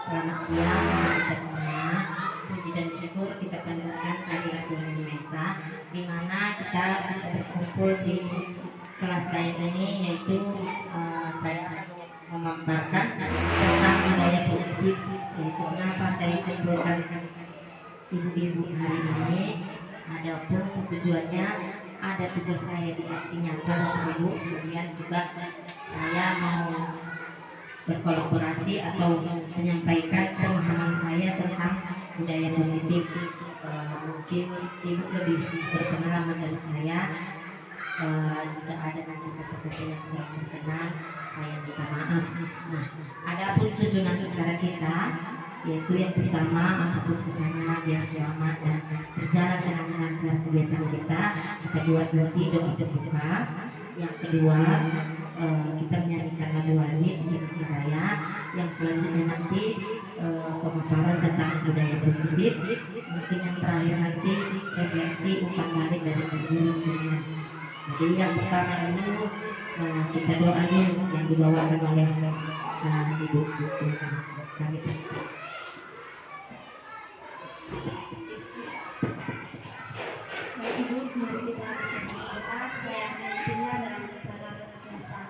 Selamat siang untuk kita semua. Puji dan syukur kita panjatkan kehadirat Tuhan Yang Maha Esa, di mana kita bisa berkumpul di kelas saya ini, yaitu saya memaparkan tentang budaya positif, yaitu kenapa saya kumpulkan ibu-ibu hari ini. Adapun tujuannya, ada tugas saya di aksi nyata Bapak Ibu sekalian, juga saya mau berkolaborasi atau menyampaikan pemahaman saya tentang budaya positif. Mungkin ibu lebih berpengalaman dari saya. Jika ada nanti kata-kata yang kurang berkenan, saya minta maaf. Nah, adapun susunan acara kita, yaitu yang pertama, apapun kitanya biar selamat dan berjalan dengan lancar kegiatan kita. Kita buat nanti doa berbuka. Yang kedua, kita menyanyikan lagu wajib Indonesia Raya. Yang selanjutnya nanti pemaparan tentang budaya positif. Mungkin yang terakhir nanti refleksi umpan balik dari guru semuanya. Jadi yang pertama dulu kita doa dulu yang dibawakan oleh ibu kami pasti. Ibu, mari kita bersama doa. Saya akan berdoa dalam secara kebiasaan.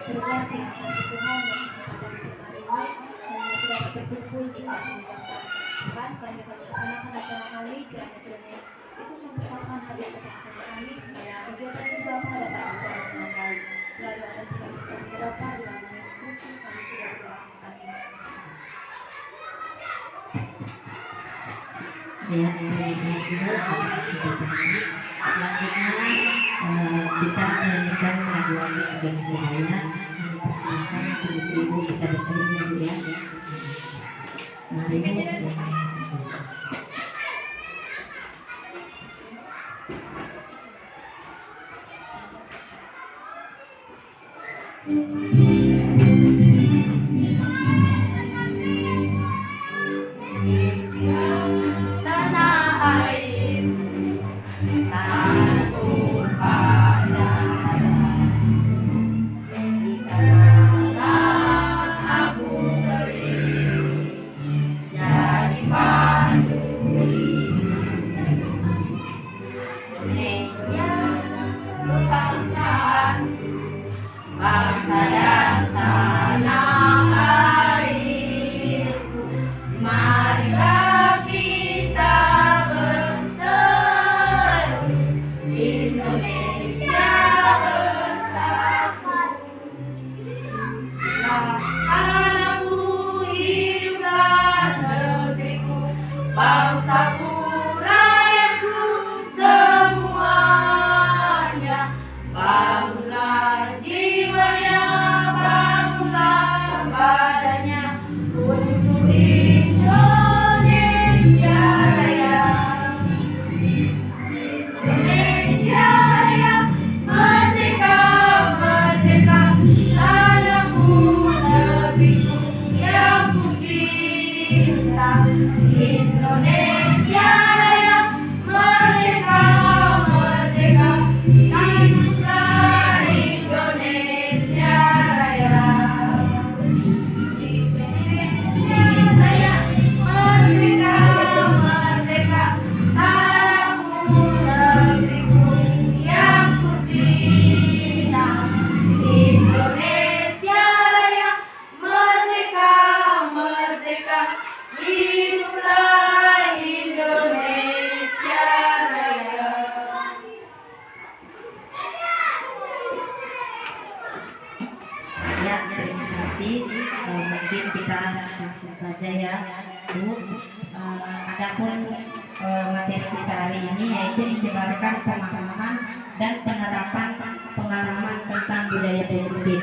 Surga, terima kasih Tuhan yang kesempatan siang hari ini dan sudah berkumpul di kasih Tuhan. Tuhan, kami laksanakan acara kami kiranya Tuhan ikut campur tangan hadir kegiatan kami supaya kegiatan bersama dapat berjalan dengan baik. Lalu ada Tuhan kami Bapa di dalam nama Yesus Kristus kami sudah berdoa. Amin. Ya, terima kasih atas kesempatan. Selanjutnya kita menyanyikan lagu wajib Indonesia Raya. Persilakan ibu-ibu kita bertemu dulu ya. Mari Bu. Bangsa dan tanah airku, marilah kita berseru, Indonesia bersatu. Anakku, hiduplah negeriku, bangsaku, rakyatku semuanya. Bangunlah jiwanya, bangunlah badannya untuk Indonesia Raya. Indonesia Raya, merdeka, merdeka, tanahku, negeriku yang ku cinta. Indonesia Raya, merdeka, merdeka, hiduplah Indonesia Raya. Indonesia Raya, merdeka, merdeka, tanahku, negeriku yang ku cinta. Indonesia Raya, merdeka, merdeka, hiduplah Indonesia Raya. Ya, terima kasih. Mungkin kita langsung saja ya, Bu. Adapun materi kita hari ini yaitu menyebarkan pemahaman dan penerapan pengalaman tentang budaya positif.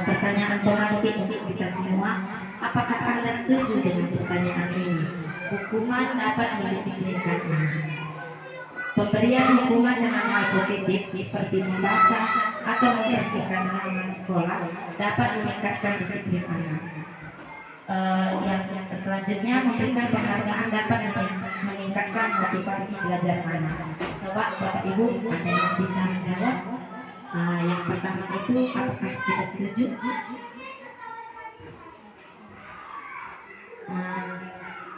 Pertanyaan pemantik untuk kita semua, apakah Anda setuju dengan pertanyaan ini? Hukuman dapat mendisiplinkan anak. Pemberian hukuman dengan hal positif seperti membaca atau membersihkan halaman sekolah dapat meningkatkan disiplin anak. Yang selanjutnya, memberikan penghargaan dapat meningkatkan motivasi belajar anak. Coba Bapak Ibu, ada yang bisa menjawab? Yang yang pertama itu, apakah kita setuju?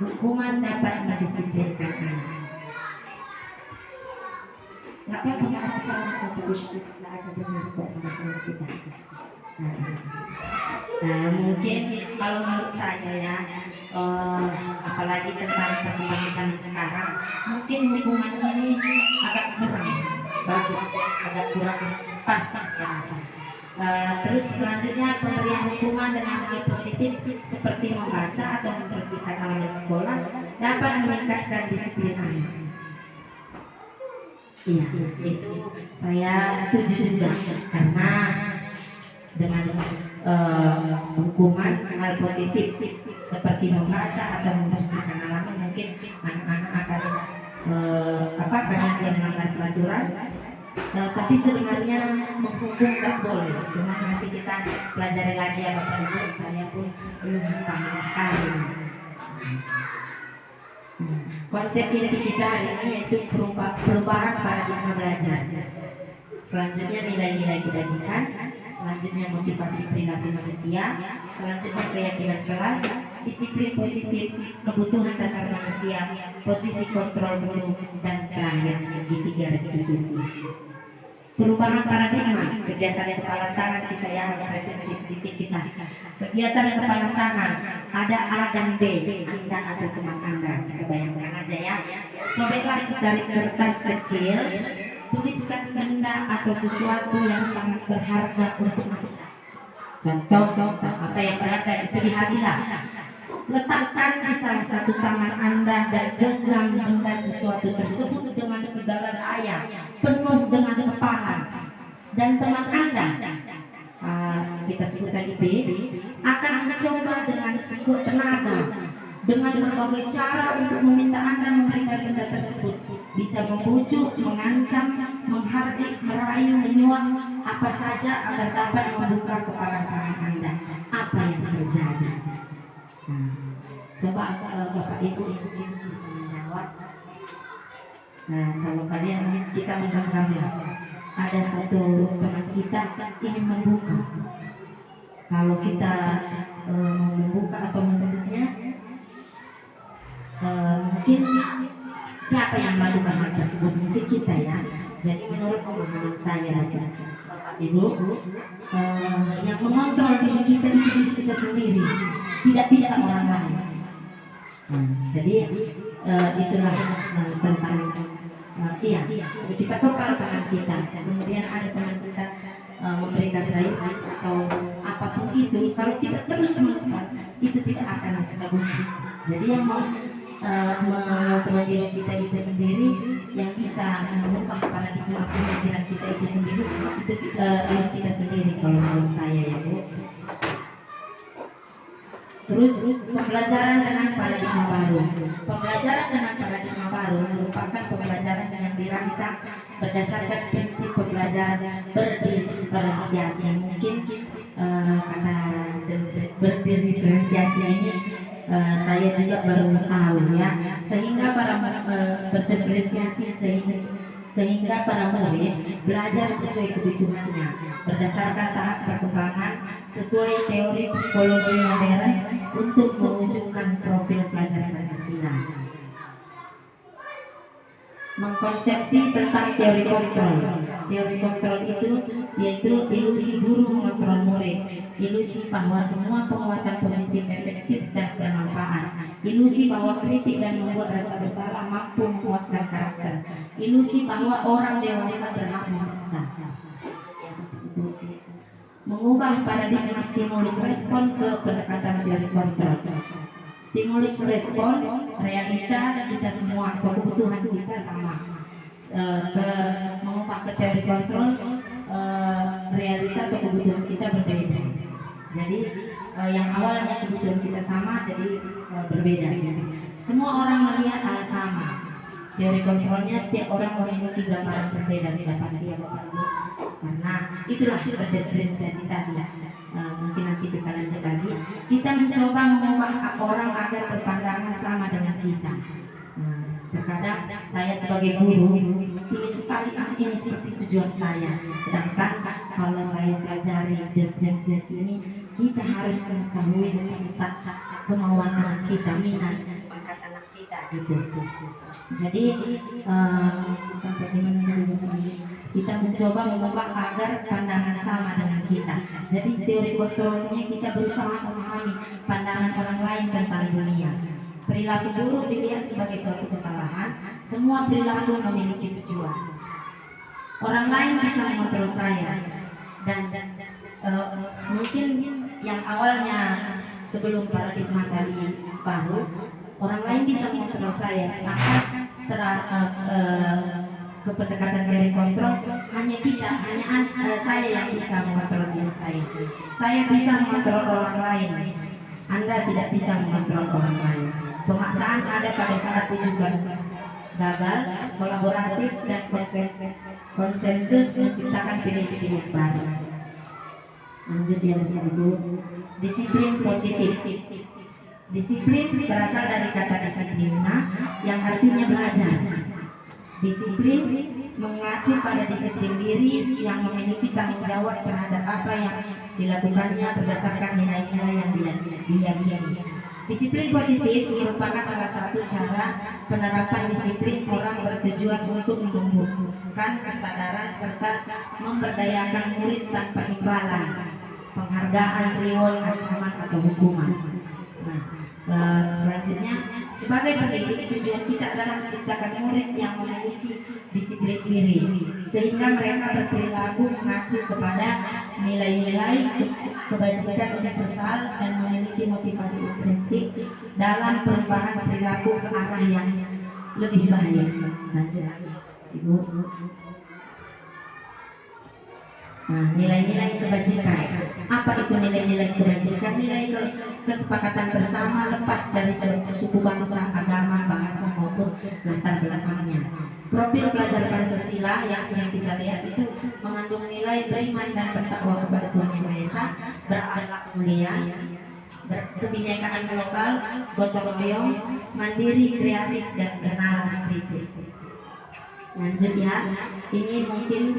Hukuman dapat mendisiplinkan anak. Nggak apa-apa, nggak ada salah atau nggak ada benar kok sama-sama kita. Mungkin kalau menurut saya ya, apalagi tentang perkembangan zaman sekarang, mungkin hukuman ini agak kurang bagus, agak kurang pas saya rasa. Terus selanjutnya pemberian hukuman dengan hal positif seperti membaca atau membersihkan halaman sekolah dapat meningkatkan disiplin anak. Iya, itu saya setuju juga, karena dengan hukuman hal positif seperti membaca atau membersihkan halaman, mungkin anak-anak akan karena dia melanggar peraturan. Tapi sebenarnya menghukum nggak boleh, cuma nanti kita pelajari lagi ya Bapak Ibu, saya pun belum paham sekali. Konsep inti kita hari ini yaitu perubahan paradigma belajar. Selanjutnya nilai-nilai kebajikan, selanjutnya motivasi perilaku manusia, selanjutnya keyakinan kelas, disiplin positif, kebutuhan dasar manusia, posisi kontrol guru, dan terakhir segitiga restitusi. Perubahan paradigma, kegiatan kepala tangan kita yang referensi sedikit kita. Kegiatan kepala tangan ada A dan B, Anda atau teman Anda. Kita bayangkan aja ya. Sobeklah secari kertas kecil, tuliskan benda atau sesuatu yang sangat berharga untuk Anda. Contoh apa yang berharga itu di hatilah. Letakkan di salah satu tangan Anda dan genggam benda sesuatu tersebut dengan segala daya, penuh dengan kepala. Dan teman Anda, kita sebut tadi B, akan mencoba dengan sekuat tenaga, dengan berbagai cara untuk meminta Anda memberikan benda tersebut. Bisa membujuk, mengancam, menghardik, merayu, menyuap, apa saja agar dapat membuka kepala tangan Anda. Apa yang terjadi? Coba Bapak Ibu bisa menjawab. Kalau kalian, kita mengganggamlah, ada satu teman kita ingin membuka. Kalau kita membuka atau menutupnya, mungkin siapa yang melakukan hal tersebut? Mungkin kita ya. Jadi menurut pemahaman saya, Bapak Ibu, yang mengontrol diri kita itu diri kita sendiri, tidak bisa orang lain. Jadi itulah tentang kita kepala tangan kita, kemudian ada teman kita memberikan rayuan atau apapun itu, kalau kita terus melakukan itu tidak akan terguna. Jadi yang mengontrol diri kita itu sendiri, yang bisa mengubah paradigma pemikiran kita itu sendiri, itu kita sendiri kalau menurut saya ya Bu. Terus pembelajaran dengan paradigma baru. Pembelajaran dengan paradigma baru merupakan pembelajaran yang dirancang berdasarkan prinsip pembelajaran berdiferensiasi. Mungkin kata berdiferensiasi ini saya juga baru tahu ya. Sehingga berdiferensiasi sehingga para murid belajar sesuai kebutuhannya berdasarkan tahap perkembangan sesuai teori psikologi modern untuk mewujudkan profil pelajar Pancasila. Mengkonsepsi tentang teori kontrol. Teori kontrol itu yaitu ilusi guru mengontrol murid, ilusi bahwa semua penguatan positif efektif dan bermanfaat, ilusi bahwa kritik dan membuat rasa bersalah mampu menguatkan karakter, ilusi bahwa orang dewasa berhak memaksa. Mengubah paradigma stimulus respon ke pendekatan teori kontrol. Stimulus respon, realita kita semua atau kebutuhan kita sama. Mengubah ke teori kontrol, realita atau kebutuhan kita berbeda. Jadi yang awalnya kebutuhan kita sama jadi berbeda. Semua orang melihat hal sama. Teori kontrolnya setiap orang memiliki gambaran berbeda, sudah pasti ya Bapak Ibu. Karena itulah diferensiasi tadi. Mungkin nanti kita lanjut lagi. Kita mencoba mengubah orang agar berpandangan sama dengan kita. Terkadang saya sebagai guru ingin sekali ini seperti tujuan saya. Sedangkan kalau diferensiasi ini kita harus mengetahui tentang kemauan anak kita, minat bakat anak kita gitu. Jadi sampai di mana tadi? Kita mencoba mengubah agar pandangan sama dengan kita. Jadi teori kontrolnya kita berusaha memahami pandangan orang lain tentang dunia. Perilaku buruk dilihat sebagai suatu kesalahan. Semua perilaku memiliki tujuan. Orang lain bisa mengontrol saya dan mungkin yang awalnya sebelum paradigma tadi baru, orang lain bisa mengontrol saya. Setelah kependekatan teori kontrol, hanya saya yang bisa mengontrol diri saya. Saya bisa mengontrol orang lain. Anda tidak bisa mengontrol orang lain. Pemaksaan ada pada saat tujuan gagal, kolaboratif dan konsensus menciptakan pilihan baru. Lanjut ya Ibu. Disiplin positif. Disiplin berasal dari kata disiplina yang artinya belajar. Disiplin mengacu pada disiplin diri yang memiliki tanggung jawab terhadap apa yang dilakukannya berdasarkan nilai-nilai yang diyakini. Disiplin positif merupakan salah satu cara penerapan disiplin orang bertujuan untuk menumbuhkan kesadaran serta memberdayakan murid tanpa imbalan, penghargaan, reward, ancaman atau hukuman. Selanjutnya, sebagai pendidik tujuan kita adalah menciptakan murid yang memiliki disiplin diri sehingga mereka berperilaku mengacu kepada nilai-nilai kebajikan universal dan memiliki motivasi intrinsik dalam perubahan perilaku ke arah yang lebih baik. Lanjut, Ibu. Nah, nilai-nilai kebajikan. Apa itu nilai-nilai kebajikan? Nilai kesepakatan bersama lepas dari suku bangsa, agama, bahasa maupun latar belakangnya. Profil pelajar Pancasila yang sedang kita lihat itu mengandung nilai beriman dan bertakwa kepada Tuhan Yang Maha Esa, berakhlak mulia, berkebinekaan global, gotong royong, mandiri, kreatif dan bernalar kritis. Lanjut ya, ini mungkin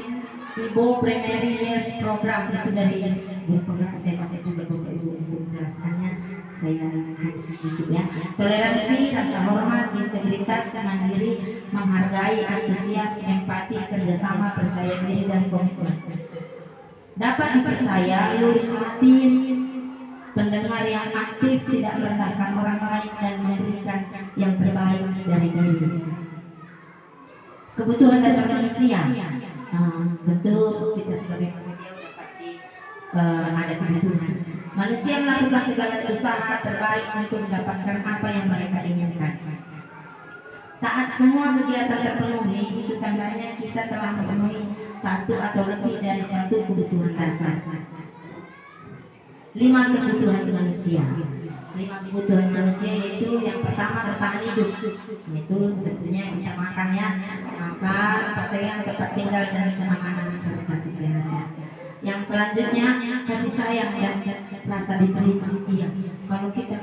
Ibu Primary Years Program itu dari guru penggerak. Saya pakai juga untuk Ibu untuk menjelaskannya. Saya hadirkan itu ya. Toleransi, rasa hormat, integritas, mandiri, menghargai, antusias, empati, kerjasama, percaya diri dan komitmen. Dapat dipercaya, lurus hati, pendengar yang aktif, tidak merendahkan orang lain dan memberikan yang terbaik dari diri. Kebutuhan dasar manusia. Tentu kita sebagai manusia sudah pasti ada kebutuhan. Manusia melakukan segala usaha terbaik untuk mendapatkan apa yang mereka inginkan. Saat semua kegiatan terpenuhi, itu tandanya kita telah memenuhi satu atau lebih dari satu kebutuhan dasar. 5 kebutuhan manusia. 5 kebutuhan manusia yaitu yang pertama bertahan hidup, yaitu tentunya kita makan ya, makan, pakaian, tempat tinggal dan keamanan serta kesehatan. Yang selanjutnya kasih sayang dan rasa diterima. Iya, kalau kita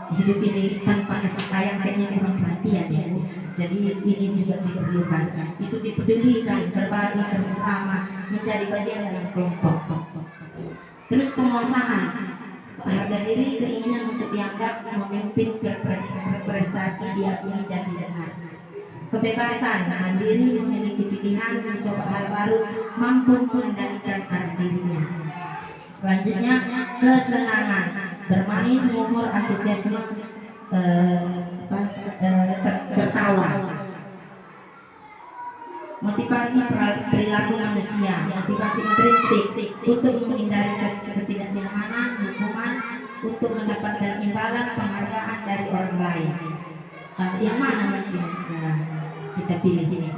hidup ini tanpa kasih sayang kayaknya kurang perhatian ya. Jadi ini juga diperlukan. Itu dipedulikan, berbagi, bersama, menjadi bagian dalam kelompok. Terus penguasaan, harga diri, keinginan untuk dianggap memimpin, berprestasi, diakui dan didengar. Kebebasan, mandiri, memiliki pilihan, mencoba hal baru, mampu mengendalikan arah dirinya. Selanjutnya kesenangan, bermain, humor, antusiasme, tertawa. Motivasi perilaku manusia, motivasi intrinsik untuk menghindari ketidaknyamanan, hukuman, untuk mendapatkan imbalan, penghargaan dari orang lain. Yang mana mungkin kita pilih ini?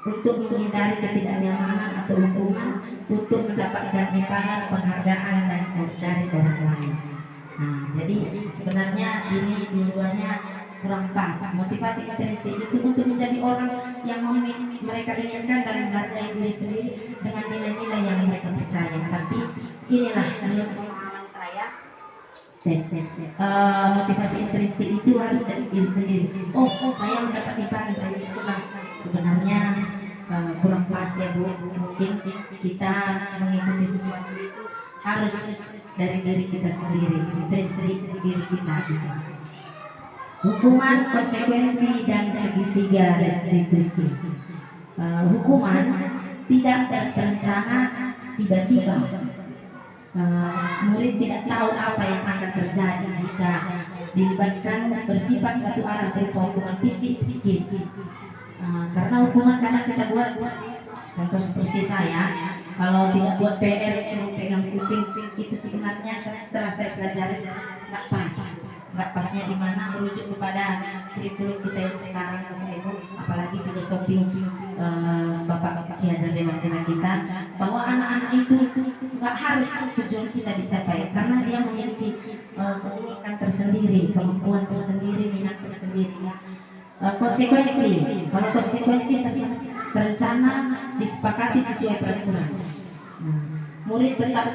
Untuk menghindari ketidaknyamanan atau hukuman, untuk mendapatkan imbalan, penghargaan dari orang lain. Jadi sebenarnya ini dua-duanya kurang pas. Motivasi intrinsik itu untuk menjadi orang yang mereka inginkan dan menghargai diri sendiri dengan nilai-nilai yang mereka percaya. Tapi inilah menurut pemahaman saya, motivasi intrinsik itu harus dari diri sendiri. Oh, saya mendapat imbalan, saya itulah sebenarnya kurang pas ya Bu. Mungkin kita mengikuti sesuatu itu harus dari diri kita sendiri, dari diri kita gitu. Hukuman, konsekuensi, dan segitiga restitusi. Hukuman tidak terencana, tiba-tiba. Murid tidak tahu apa yang akan terjadi jika dilibatkan bersifat satu arah berupa hukuman fisik, psikis. Karena hukuman kadang kita buat, contoh seperti saya, kalau tidak buat PR suruh pegang kuping, itu sebenarnya setelah saya pelajari nggak pas. Nggak pasnya di mana merujuk kepada kurikulum kita yang sekarang, Bapak Ibu, apalagi filosofi Bapak Ki Hajar Dewantara kita, bahwa anak-anak itu nggak harus tujuan kita dicapai karena dia memiliki keunikan tersendiri, kemampuan tersendiri, minat tersendiri. Konsekuensi, kalau konsekuensi terencana, disepakati sesuai peraturan. Murid tetap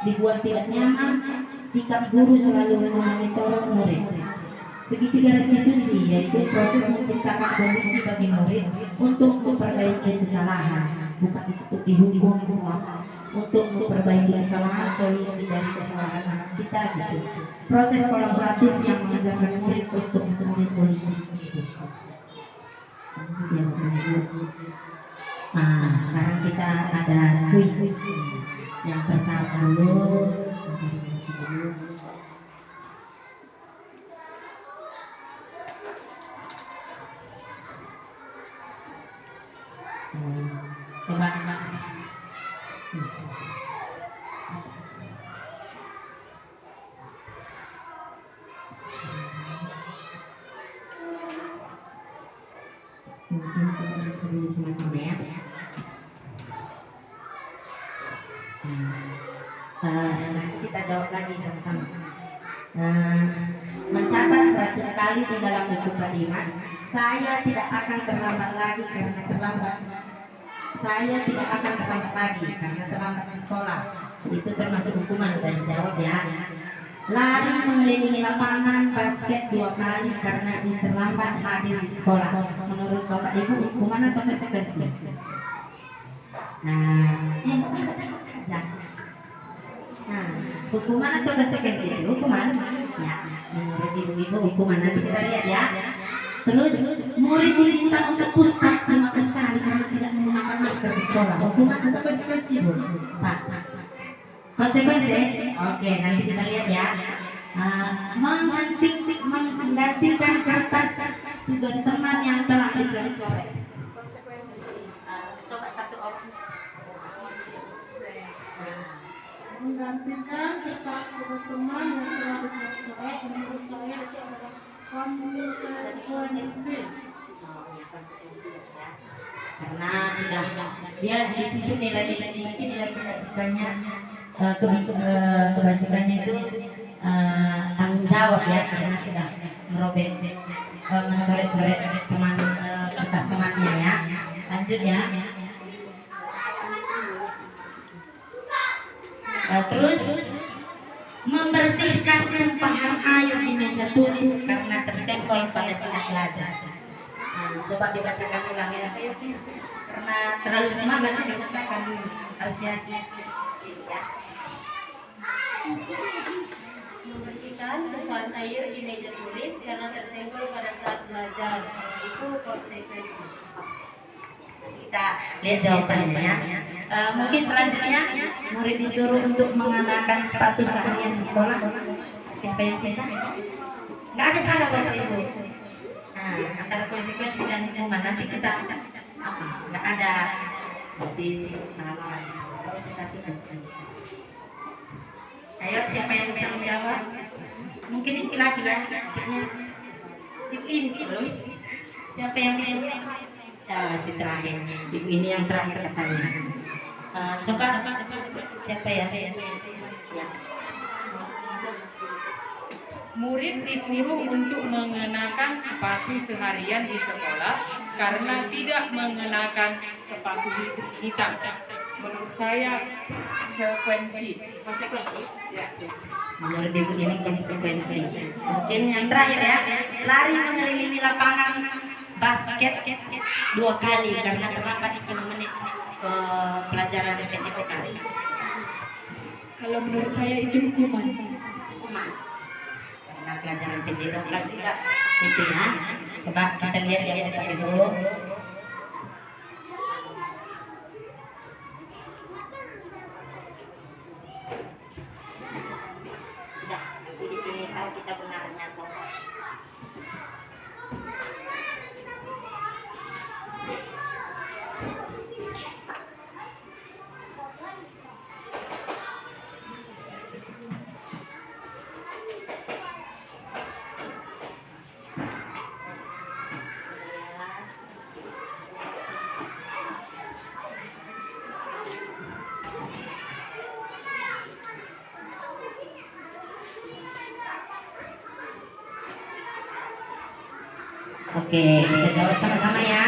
dibuat tidak nyaman, sikap guru selalu memonitor murid. Segitiga restitusi yaitu proses menciptakan kondisi bagi murid untuk memperbaiki kesalahan, bukan untuk dihukum, untuk memperbaiki kesalahan, solusi dari kesalahan anak kita gitu. Proses kolaboratif yang mengajarkan murid untuk mencari solusi itu. Lanjut ya Bapak Ibu. Sekarang kita ada kuis. Yang pertama dulu, coba mungkin kita baca dulu sama-sama ya. Kita jawab lagi sama-sama. Mencatat 100 kali di dalam buku kalimat, saya tidak akan terlambat lagi karena terlambat. Saya tidak akan terlambat lagi karena terlambat di sekolah. Itu termasuk hukuman, sudah dijawab ya. Lari mengelilingi lapangan basket 2 kali karena terlambat hadir di sekolah. Menurut Bapak Ibu, hukuman atau konsekuensi? Hukuman atau konsekuensi? Hukuman. Ya, menurut ibu-ibu hukuman. Nanti kita lihat ya. Terus murid diminta untuk push-up 15 kali karena tidak menggunakan masker di sekolah. Hukuman atau konsekuensi Bu? Pak. Konsekuensi? Oke, nanti kita lihat ya. Menggantikan kertas tugas teman yang telah dicoret-coret. Konsekuensi. Coba satu orang. Menggantikan kertas tugas teman yang telah dicoret-coret, menurut saya itu adalah konsekuensi. Konsekuensi ya. Karena sudah dia di situ nilai kebajikannya kebajikannya itu tanggung jawab ya, karena sudah merobek mencoret-coret teman kertas temannya ya. Lanjut ya. Terus membersihkan tumpahan air di meja tulis karena tersenggol pada saat belajar. Coba dibacakan ulang ya, karena terlalu semangat sih dibacakan dulu, harus ya. Membersihkan tumpahan air di meja tulis karena tersenggol pada saat belajar, itu konsekuensi. Kita lihat jawabannya ya. Mungkin selanjutnya murid disuruh untuk mengenakan sepatu seharian di sekolah. Siapa yang bisa? Nggak ada salah Bapak Ibu. Antara konsekuensi dan hukuman nanti kita nggak ada berarti salah. Ayo, siapa yang bisa menjawab? Mungkin ini laki-laki ini terus. Siapa yang bisa? Si terakhir, ibu ini yang terakhir katanya. Coba siapa ya? Murid disuruh untuk mengenakan sepatu seharian di sekolah karena tidak mengenakan sepatu hitam. Menurut saya konsekuensi. Ya. Menurut ibu ini konsekuensi. Mungkin yang terakhir ya, lari mengelilingi lapangan basket 2 kali karena terlambat 10 menit ke pelajaran PJOK. Kalau menurut saya itu hukuman. Hukuman karena pelajaran PJOK juga itu ya. Coba kita lihat ya Bapak Ibu. Udah, nanti di sini tahu kita benarnya atau enggak. Oke, kita jawab sama-sama ya.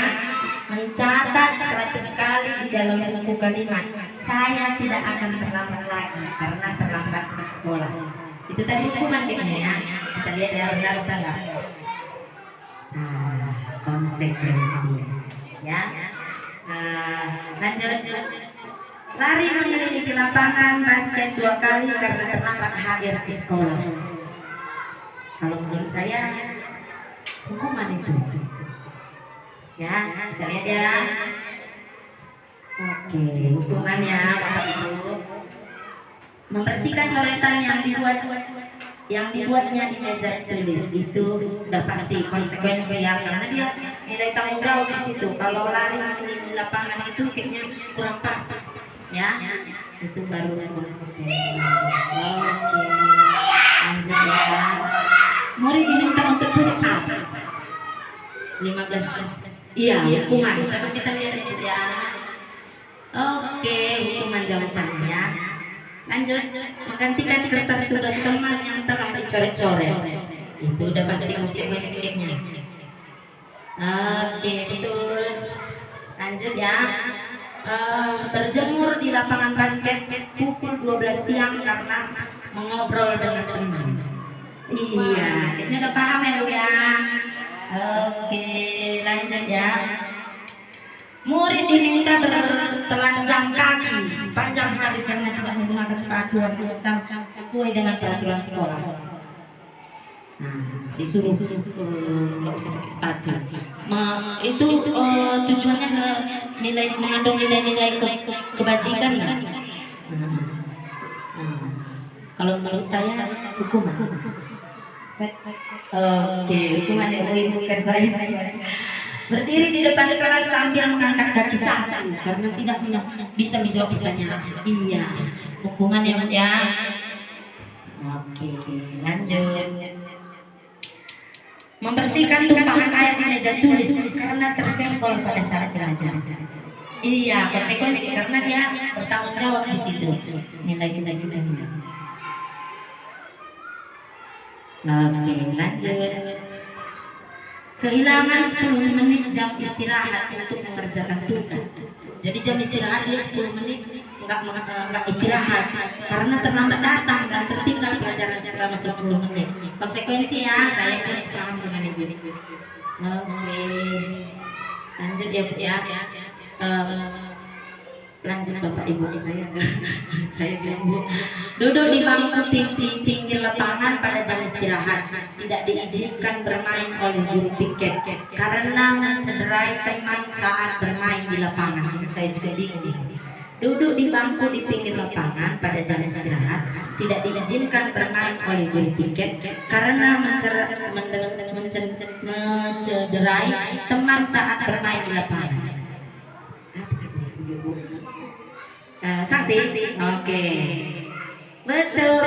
Mencatat 100 kali di dalam buku kalimat. Saya tidak akan terlambat lagi karena terlambat ke sekolah. Itu tadi hukuman kayaknya ya. Kita lihat ya, benar atau enggak? Salah, konsekuensi. Ya. Lanjut. Lari mengelilingi lapangan basket 2 kali karena terlambat hadir di sekolah. Kalau menurut saya hukuman itu ya, kita lihat ya. Oke, hukumannya Bapak Ibu, membersihkan coretan yang dibuatnya di meja tulis. Itu sudah pasti konsekuensi ya, karena dia nilai tanggung jawab di situ. Kalau lari di lapangan itu kayaknya kurang pas ya, itu baru konsekuensi. Oke, lanjut ya. Murid diminta untuk push up 15. Iya, hukuman. Coba kita lihat itu ya. Oke, hukuman jawabannya ya. Lanjut, menggantikan kertas tugas teman yang telah dicoret-coret. Itu udah pasti konsekuensinya. Oke, betul. Lanjut ya. Berjemur di lapangan basket pukul 12 siang karena mengobrol dengan teman. Iya, kayaknya udah paham ya Bu ya. Oke, lanjut ya. Murid diminta bertelanjang kaki sepanjang hari karena tidak menggunakan sepatu waktu hitam sesuai dengan peraturan sekolah. Nah, disuruh nggak usah pakai sepatu. Itu tujuannya ke nilai, mengandung nilai-nilai kebajikan nggak? Kalau menurut saya hukuman. Oke, hukuman yang bukan saya. Berdiri di depan kelas sambil mengangkat kaki satu karena tidak bisa menjawab pertanyaan. Iya, hukuman yang ya. Oke, lanjut. Membersihkan tumpahan air di meja tulis karena tersenggol pada saat belajar. Iya, konsekuensi karena dia bertanggung jawab di situ. Nilai-nilai cita-cita. Oke, lanjut. Kehilangan 10 menit jam istirahat untuk mengerjakan tugas. Jadi jam istirahat dia 10 menit enggak istirahat karena terlambat datang dan tertinggal pelajaran selama 10 menit. Konsekuensi ya, saya harus paham dengan ibu. Oke, lanjut ya Bu ya. Lanjut Bapak Ibu, saya bilang Bu, duduk di bangku pinggir lapangan pada jam istirahat, tidak diizinkan bermain oleh guru piket karena mencederai teman saat bermain di lapangan. Saya juga bingung. Duduk di bangku di pinggir lapangan pada jam istirahat, tidak diizinkan bermain oleh guru piket karena mencederai teman saat bermain di lapangan. Sanksi. Oke. Betul.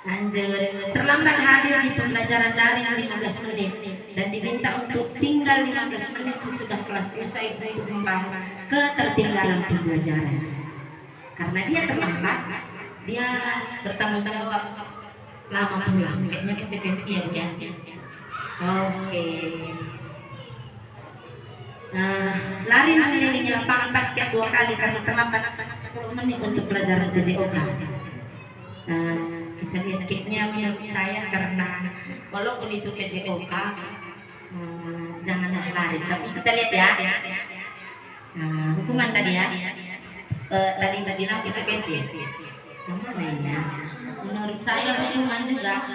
Lanjut. Terlambat hadir di pembelajaran daring 15 menit dan diminta untuk tinggal 15 menit sesudah kelas usai untuk membahas ketertinggalan pembelajaran. Karena dia terlambat, dia bertanggung jawab lama pulang. Kayaknya konsekuensi ya. Oke. Lari mengelilingi lapangan basket 2 kali karena terlambat 10 menit untuk pelajaran PJOK. Kita lihat kitnya menurut saya karena walaupun itu PJOK jangan lari. Tapi kita lihat ya. Nah, hukuman tadi ya. Tadi kita bilang konsekuensi. Gimana ya? Menurut saya hukuman juga.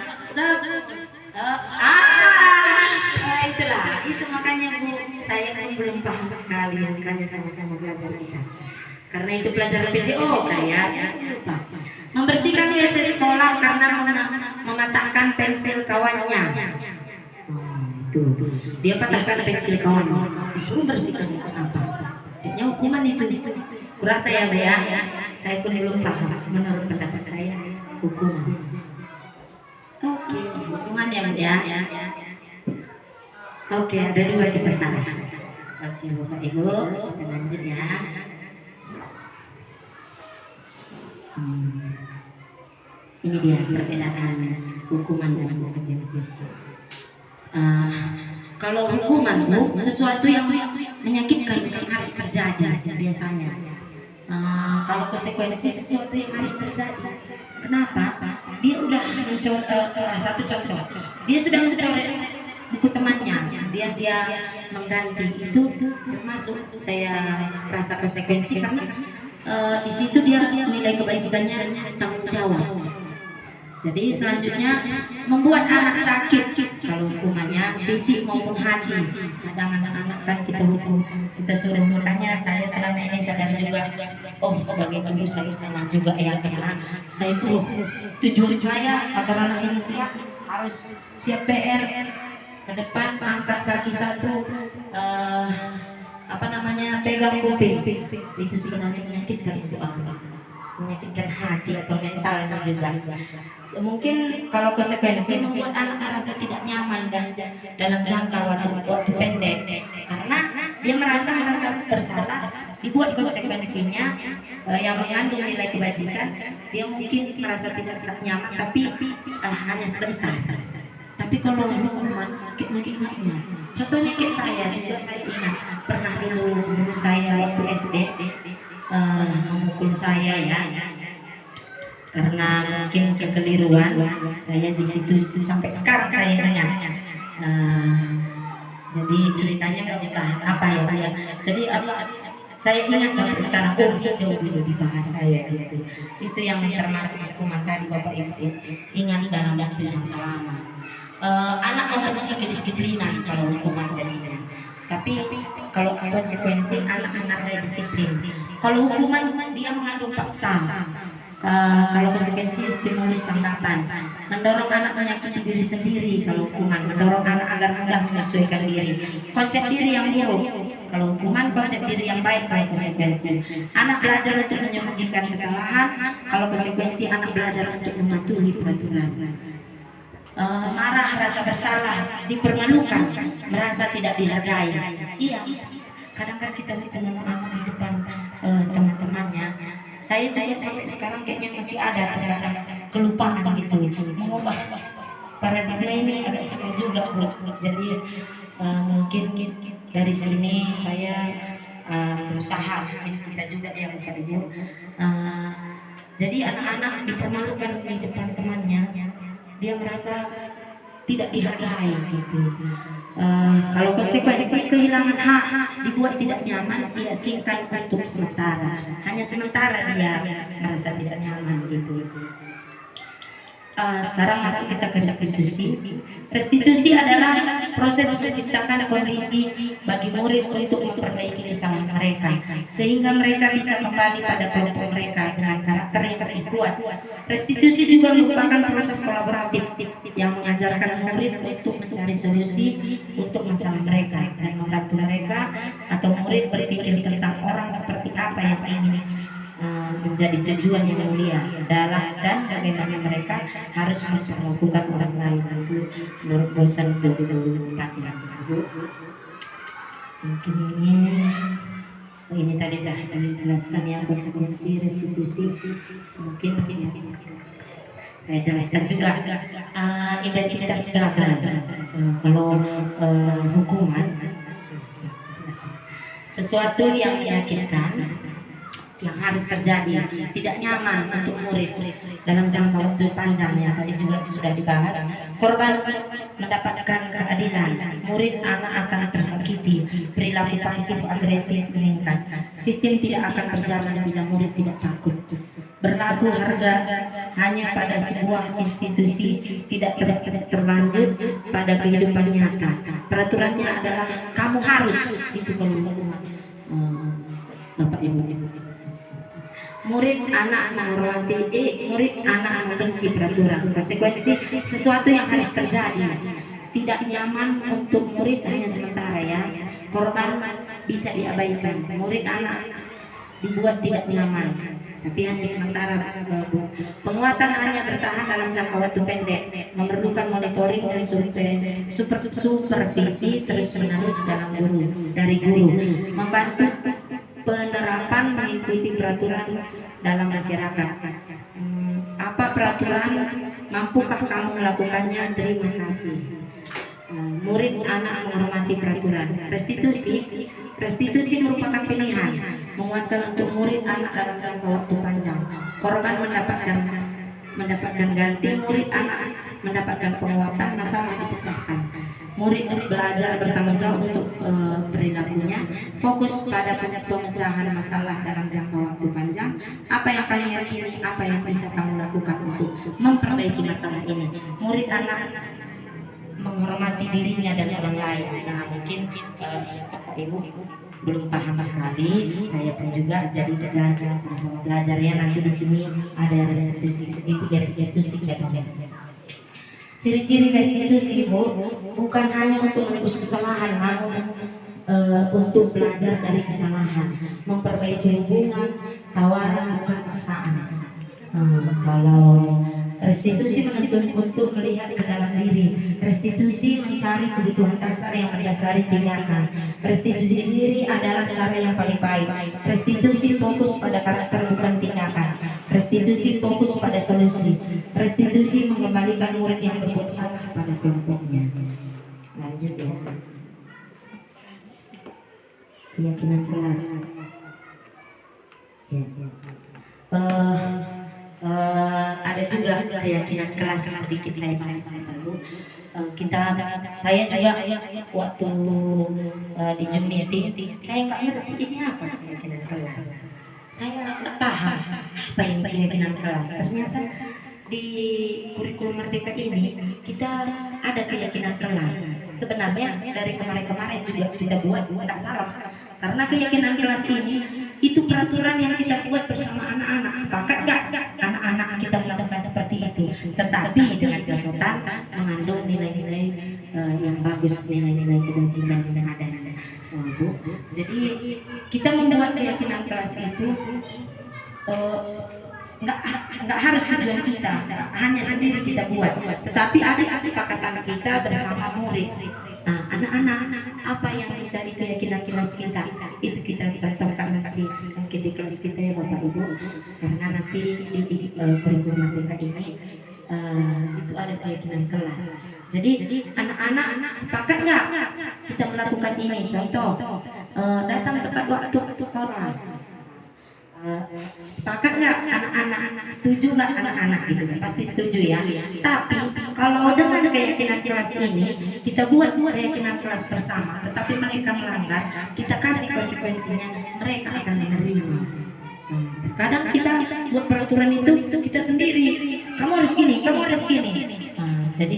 Itulah. Itu makanya Bu, saya pun belum paham sekali. Makanya sama-sama belajar kita. Karena itu pelajaran PJO ya, saya lupa. Membersihkan WC sekolah karena mematahkan pensil kawannya. Itu dia patahkan pensil kawannya, disuruh bersihkan apa? Jadinya hukuman itu. Kurasa ya Bu ya. Saya pun belum paham. Menurut pendapat saya hukuman. Oke, hukuman ya Bu ya. Oke, ada dua kita salah. Oke Bapak Ibu, kita lanjut ya. Ini dia perbedaan hukuman dan konsekuensi. Kalau hukuman Bu, sesuatu yang menyakitkan yang harus terjadi biasanya. Kalau konsekuensi sesuatu yang harus terjadi. Kenapa? Dia udah mencoret satu contoh. Dia sudah mencoret buku temannya. Dia mengganti itu termasuk saya rasa konsekuensi karena di situ dia nilai kebajikannya tanggung jawab. Jadi selanjutnya membuat anak sakit kalau hukumannya fisik maupun hati. Kadang anak-anak kan kita hukum, kita suruh makanya saya selama ini sadar juga. Oh sebagai guru saya sama juga ya karena saya suruh tujuan saya agar anak ini harus siap PR ke depan angkat kaki satu. Pegang kuping itu sebenarnya menyakitkan untuk anak, menyakitkan hati atau mentalnya juga. Mungkin kalau konsekuensi membuat anak merasa tidak nyaman dan dalam jangka waktu pendek karena dia merasa bersalah, dibuat konsekuensinya yang mengandung nilai kebajikan, dia mungkin merasa tidak nyaman tapi hanya sebentar. Tapi kalau hukuman ingat-ingatnya, contohnya kayak saya juga, saya ingat pernah dulu guru saya waktu SD memukul saya ya, karena mungkin kekeliruan saya di situ sampai sekarang saya ingat. Jadi ceritanya nggak bisa apa ya. Jadi saya ingat sampai sekarang. Dia jauh lebih bahas saya gitu. Itu yang termasuk hukuman tadi Bapak Ibu. Ingat dalam waktu jangka lama. Anak membenci kedisiplinan kalau hukuman jadinya. Tapi kalau konsekuensi anak menghargai disiplin. Kalau hukuman dia mengandung paksa. Kalau konsekuensi stimulus tanggapan, mendorong anak menyakiti diri sendiri. Kalau hukuman mendorong anak agar mudah menyesuaikan diri. Konsep diri yang buruk. Kalau hukuman konsep diri yang baik. Kalau konsekuensi anak belajar untuk menyembunyikan kesalahan. Kalau konsekuensi anak belajar untuk mematuhi peraturan. Marah, rasa bersalah, dipermalukan, merasa tidak dihargai. Iya, kadang kan kita ngomong anak di depan teman-temannya. Saya juga sampai sekarang kayaknya masih ada terhadap kelupaan gitu. Mengubah paradigma ini agak susah juga Bu. Jadi mungkin dari sini saya berusaha, mungkin kita juga ya Bapak Ibu. Jadi anak-anak dipermalukan di depan temannya. Dia merasa tidak dihargai gitu. Kalau konsekuensi kehilangan hak, dibuat tidak nyaman, dia singkat untuk sementara. Hanya sementara dia merasa tidak nyaman gitu. Sekarang masuk kita ke restitusi. Restitusi adalah proses menciptakan kondisi bagi murid untuk memperbaiki kesalahan mereka, sehingga mereka bisa kembali pada kelompok mereka dengan karakter yang lebih kuat. Restitusi juga merupakan proses kolaboratif yang mengajarkan murid untuk mencari solusi untuk masalah mereka dan membantu mereka atau murid berpikir tentang orang seperti apa yang ingin menjadi tujuan yang mulia dalam dan bagaimana mereka harus memperlakukan orang lain. Itu menurut bosan seluruh mungkin ini tadi sudah dijelaskan ya konsekuensi restitusi. Mungkin saya jelaskan juga identitas gagal. Kalau hukuman sesuatu yang menyakitkan yang harus terjadi. Tidak nyaman untuk murid dalam jangka waktu panjang yang tadi juga sudah dibahas. Korban mendapatkan keadilan, murid anak akan tersakiti, perilaku pasif agresif meningkat. Sistem tidak akan berjalan bila murid tidak takut. Berlaku harga hanya pada sebuah institusi, tidak terlanjut pada kehidupan nyata. Peraturannya adalah kamu harus, itu kalau Bapak Ibu. Murid anak menghormati, murid anak membenci peraturan. Konsekuensi sesuatu yang harus terjadi. Tidak nyaman untuk murid hanya sementara ya. Korban bisa diabaikan. Murid anak dibuat tidak nyaman, tapi hanya sementara, Bu. Penguatan hanya bertahan dalam jangka waktu pendek, memerlukan monitoring dan supervisi terus-menerus dari guru, membantu penerapan mengikuti peraturan dalam masyarakat. Apa peraturan? Mampukah kamu melakukannya? Terima kasih. Murid anak menghormati peraturan. Restitusi merupakan pilihan, menguatkan untuk murid anak dalam jangka waktu panjang. Korban mendapatkan ganti, murid anak mendapatkan penguatan, masalah dipecahkan. Murid belajar bertanggung jawab untuk perilakunya, fokus pada pemecahan masalah dalam jangka waktu panjang. Apa yang kamu yakini, apa yang bisa kamu lakukan untuk memperbaiki masalah ini. Murid anak menghormati dirinya dan orang lain. Nah, mungkin Bapak Ibu belum paham sekali, saya pun juga jadi sama-sama belajar ya. Nanti di sini ada restitusi segitiga restitusi Ciri-ciri restitusi, Bu, bukan hanya untuk menebus kesalahan, namun untuk belajar dari kesalahan, memperbaiki hubungan, tawaran bukan paksaan. Kalau restitusi menuntut untuk melihat ke dalam diri, restitusi mencari kebutuhan dasar yang mendasari tindakan. Restitusi diri adalah cara yang paling baik. Restitusi fokus pada karakter bukan tindakan. Restitusi fokus pada solusi. Restitusi mengembalikan murid yang berbuat salah pada kelompoknya. Lanjut ya. Keyakinan kelas. Ya. Ada juga keyakinan kelas, sedikit saya bahas dulu. Saya juga waktu di Jumniti, saya nggak ngerti ini apa keyakinan kelas. Saya nggak paham apa yang keyakinan kelas. Ternyata di kurikulum Merdeka ini kita ada keyakinan kelas. Sebenarnya dari kemarin-kemarin juga kita buat tak salah. Karena keyakinan kelas ini itu peraturan yang kita buat bersama anak-anak. Sepakat gak anak-anak kita melakukan seperti itu? Tetapi dengan catatan mengandung nilai-nilai yang bagus, nilai-nilai kebajikan yang ada. Bu. Jadi kita membuat keyakinan kelas itu nggak harus tujuan kita, hanya sendiri kita buat. Tetapi ada kesepakatan kita bersama murid. Nah, anak-anak, apa yang menjadi keyakinan kelas kita itu kita contohkan nanti mungkin di kelas kita ya Bapak Ibu, karena nanti di kurikulum Merdeka ini itu ada keyakinan kelas. Jadi anak-anak sepakat nggak kita melakukan ini? Contoh, datang tepat waktu ke sekolah. Sepakat nggak anak-anak? Setuju nggak anak-anak gitu? Pasti setuju ya. Tapi kalau dengan keyakinan kelas ini kita buat keyakinan kelas bersama, tetapi mereka melanggar, kita kasih konsekuensinya, mereka akan menerima. Kadang kita buat peraturan itu kita sendiri, kamu harus gini, kamu harus gini. Jadi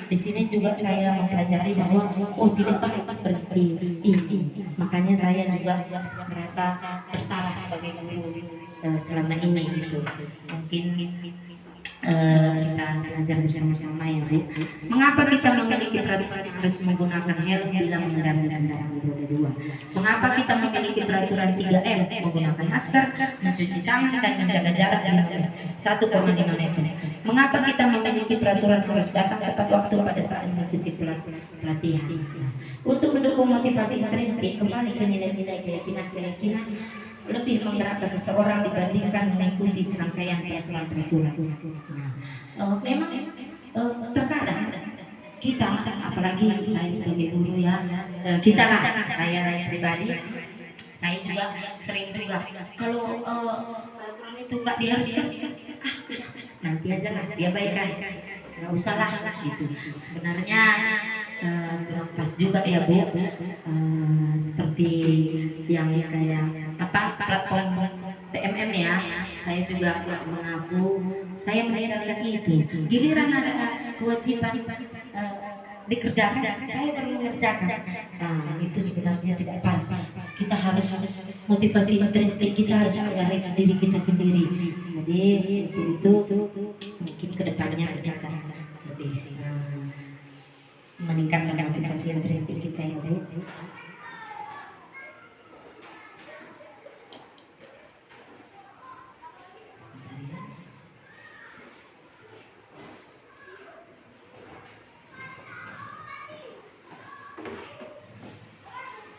di sini juga saya mempelajari bahwa tidak baik seperti ini. Makanya saya juga merasa bersalah sebagai guru selama ini gitu. Mungkin kita belajar bersama-sama ya Bu. Mengapa kita memiliki peraturan yang harus menggunakan helm bila mengendarai kendaraan roda 2? Mengapa kita memiliki peraturan 3M, menggunakan masker, mencuci tangan dan menjaga jarak 1,5 meter? Mengapa kita memiliki peraturan harus datang tepat waktu pada saat mengikuti pelatihan? Untuk mendukung motivasi intrinsik, kembali ke nilai-nilai keyakinan lebih menggerakkan seseorang dibandingkan mengikuti serangkaian peraturan. Memang terkadang kita, apalagi saya sebagai guru ya, saya pribadi Saya juga sering juga kalau peraturan itu nggak diharuskan, nanti aja lah dia baikkan, nggak usah lah gitu. Sebenarnya kurang pas juga ya Bu. Seperti yang kayak apa platform PMM ya, saya juga mengaku saya meninggalkan itu. Giliran ada kewajiban dikerjakan, saya baru mengerjakan. Nah, itu sebenarnya tidak pas. Kita harus motivasi intrinsik, kita harus menghargai diri kita sendiri. Jadi itu mungkin kedepannya kita akan lebih meningkatkan motivasi intrinsik kita ya Bu.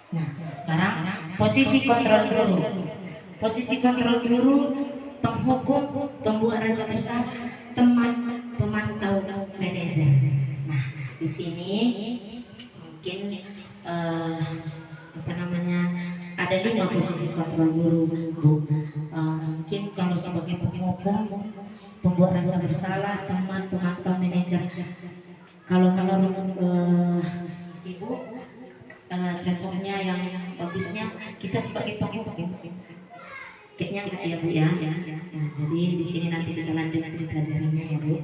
Nah, sekarang posisi kontrol guru. Posisi kontrol guru, penghukum, pembuat rasa bersalah, teman, pemantau, manajer. Nah, di sini mungkin apa namanya ada 5 posisi kontrol guru, Bu. Mungkin kalau sebagai penghukum, pembuat rasa bersalah, teman, pemantau, manajer. Kalau Ibu cocoknya yang bagusnya kita sebagai penghukum, kayaknya enggak ya Bu ya. Nah, jadi di sini nanti kita lanjutkan pelajarannya ya Bu.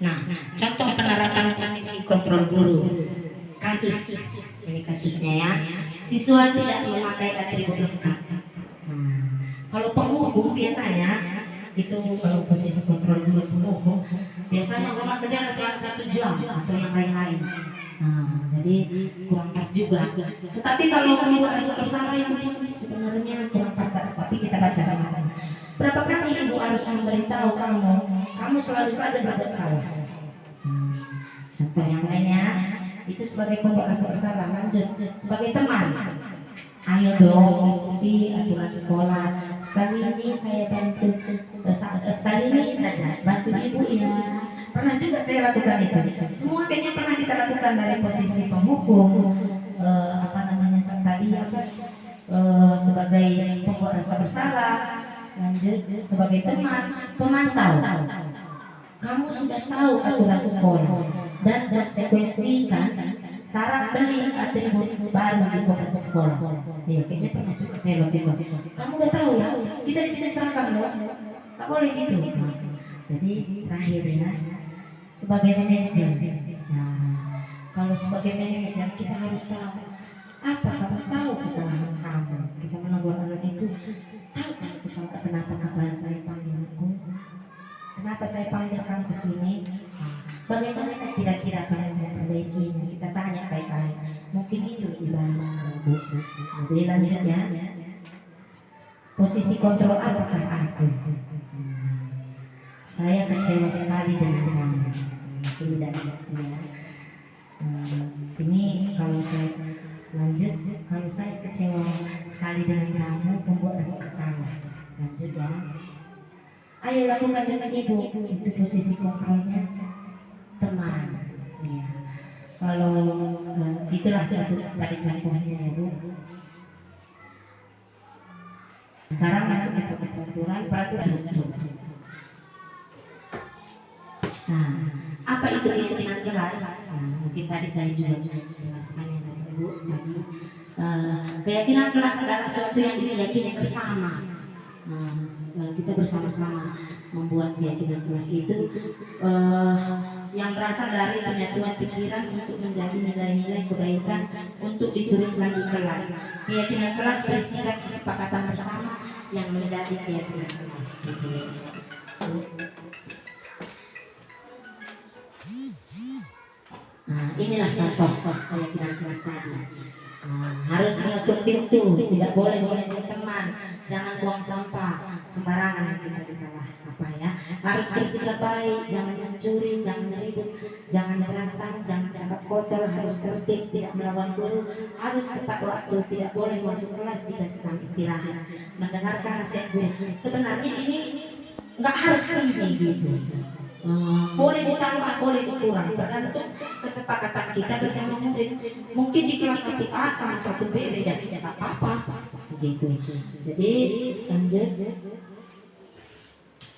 Nah, contoh penerapan posisi kontrol guru. Kasus, ini kasusnya ya. Siswa tidak memakai atribut lengkap. Kalau penghukum biasanya itu kalau posisi kontrol guru penghukum biasanya rumah kerja selama 1 jam atau yang lain-lain. Nah, jadi kurang pas juga. Tetapi kalau membuat rasa bersalah itu sebenarnya kurang pas, tapi kita baca sama-sama. Berapa kali ibu harus memberitahu kamu selalu saja berbuat salah. Contoh yang lainnya itu sebagai pembuat rasa bersalah. Lanjut sebagai teman. Ayo dong ikuti aturan sekolah. Sekali ini saya bantu, sekali ini saja bantu ibu ya. Pernah juga saya lakukan itu. Semua kayaknya pernah kita lakukan dari posisi penghukum, apa namanya tadi sebagai pembuat rasa bersalah, lanjut sebagai teman, pemantau. Kamu sudah tahu aturan sekolah dan konsekuensi kan. Sekarang beli atribut baru di koperasi sekolah. Ya, kayaknya pernah juga saya lakukan. Kamu udah tahu ya, kita di sini seragam loh, nggak boleh gitu. Jadi terakhir ya. Sebagai manajer, nah, kalau sebagai manajer kita harus tahu apa kamu tahu kesalahan kamu. Kita menegur anak itu, tahu kan kesalahan kenapa saya panggil aku, kenapa saya panggil kamu ke sini, bagaimana kira-kira kamu memperbaikinya. Kita tanya baik-baik, mungkin itu ibarat Bu. Jadi lanjut ya. Posisi kontrol apakah aku? Saya kecewa sekali dengan kamu. Tidak ya. Ini kalau saya lanjut, kalau saya kecewa sekali dengan kamu, membuat rasa bersalah. Lanjut ya. Ayo lakukan dengan ibu. Itu posisi kontrolnya teman. Ya. Kalau itulah satu tadi contohnya ya Bu. Sekarang masuk ke peraturan. Nah, apa itu keyakinan kelas? Mungkin tadi saya juga jelaskan ya Ibu tadi. Keyakinan kelas adalah sesuatu yang diyakini bersama. Kita bersama-sama membuat keyakinan kelas itu yang berasal dari penyatuan pikiran untuk menjadi nilai-nilai kebaikan untuk diturunkan di kelas. Keyakinan kelas berisikan kesepakatan bersama yang menjadi keyakinan kelas. Nah, inilah contoh keyakinan kelas tadi. Harus menutup pintu, tidak boleh mengajak teman, jangan buang sampah sembarangan, kita salah apa ya. Harus bersikap baik, jangan mencuri, jangan ribut, jangan berantem, jangan cakap kotor, harus tertib, tidak melawan guru, harus tepat waktu, tidak boleh masuk kelas jika sedang istirahat, mendengarkan nasihat guru. Sebenarnya ini nggak harus ini gitu. Boleh ditambah, boleh dikurang, tergantung kesepakatan kita bersama murid. Mungkin di kelas 1A sama 1B beda, tidak apa-apa begitu. Jadi lanjut,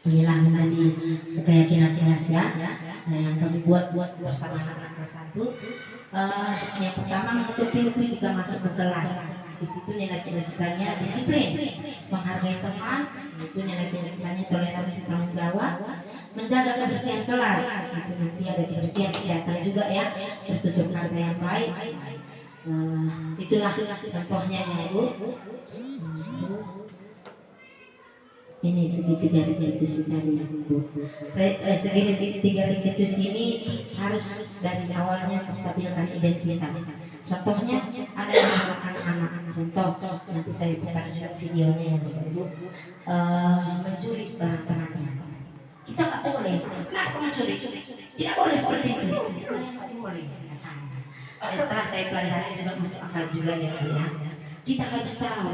inilah menjadi keyakinan kelas ya yang kami buat bersama anak kelas 1. Yang pertama, mengetuk pintu jika masuk ke kelas. Di situ nilai kebajikannya disiplin, menghargai teman, itu nilai kebajikannya toleransi, tanggung jawab, menjaga kebersihan kelas. Itu nanti ada kebersihan kesehatan juga ya, bertutur kata yang baik. Itulah contohnya ya Ibu. Terus ini segitiga restitusi tadi itu. Segitiga restitusi ini harus dari awalnya menstabilkan identitas. Contohnya ada yang anak-anak. Contoh nanti saya putar juga videonya ya Bapak Ibu. Mencuri barang temannya. Kita nggak boleh. Kenapa mencuri? Tidak boleh seperti itu. Tidak boleh. Setelah saya pelajari juga masuk akal juga ya Pak ya. Kita harus tahu.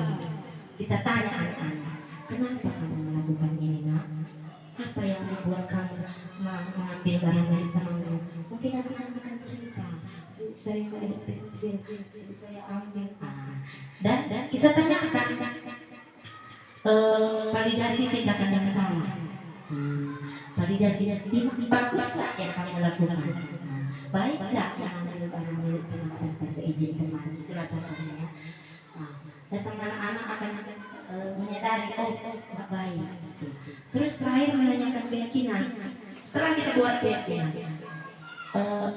Kita tanya anak-anak. Kenapa kamu melakukan ini nak? Apa yang membuat kamu mengambil barang dari temanmu? Mungkin anak-anak akan cerita. Saya ada pensil, jadi saya ambil. Dan kita tanyakan validasi tindakan yang salah. Validasi baguslah yang kamu lakukan. Baiklah yang ambil barang milik teman tanpa seizin teman. Itulah contohnya. Datang anak-anak akan menyadari nggak baik gitu. Terus terakhir menanyakan keyakinan. Setelah kita buat keyakinan,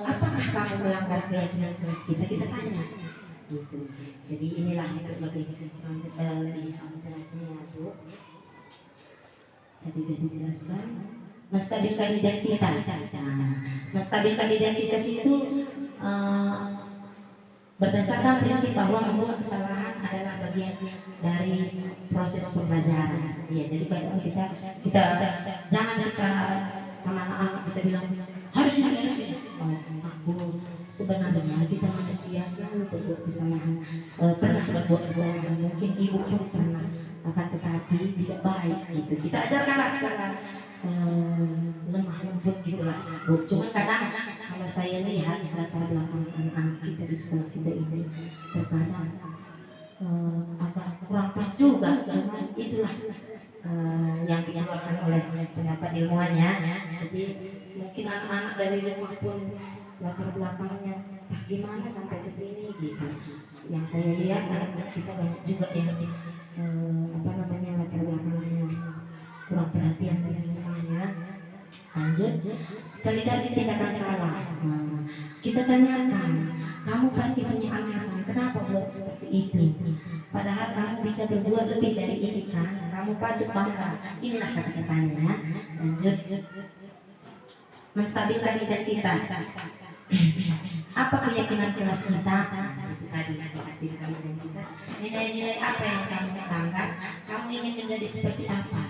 apakah kamu melanggar keyakinan kelas kita? Kita tanya gitu. Jadi inilah yang lebih jelasnya ya Bu. Tadi sudah dijelaskan. Menstabilkan identitas. Menstabilkan identitas itu berdasarkan prinsip bahwa membuat kesalahan adalah bagian dari proses pembelajaran. Ya, jadi kadang kita jangan kita sama anak-anak kita bilang harus ini. Aku sebenarnya kita manusia selalu berbuat kesalahan, pernah berbuat kesalahan. Mungkin ibu pun pernah, akan tetapi tidak baik gitu. Kita ajarkanlah secara lemah lembut gitulah. Cuma kadang kalau saya lihat latar belakang anak-anak kita di sekolah kita ini terkadang agak kurang pas juga. Cuma itulah yang dikeluarkan oleh pendapat ilmuannya. Jadi mungkin anak-anak dari rumah pun latar belakangnya gimana sampai ke sini gitu. Yang saya lihat anak-anak kita banyak juga yang latar belakangnya kurang perhatian dari rumahnya. Lanjut, validasi tindakan salah. Kita tanyakan, kamu pasti punya alasan kenapa buat seperti itu. Padahal kamu bisa berbuat lebih dari ini kan. Kamu patut bangga. Inilah kata-katanya. Lanjut, menstabilkan identitas. Apa keyakinan kelas kita? Tadi menstabilkan identitas. Nilai-nilai apa yang kamu anggap? Kamu ingin menjadi seperti apa?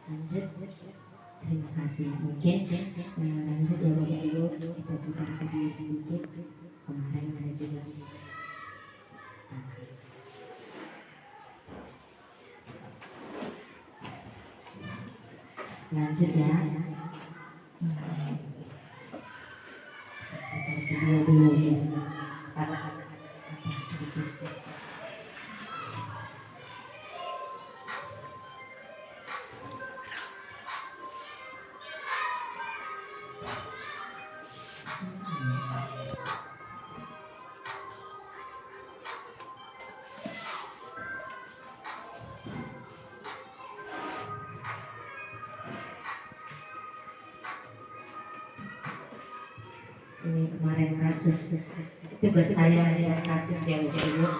Lanjut. Terima kasih. Mungkin lanjut ya Bapak Ibu, kita putar video sedikit. Kemarin ada juga. Lanjut ya. Video dulu ya. Sedikit. Ini kemarin kasus tugas saya ada kasus yang dulu.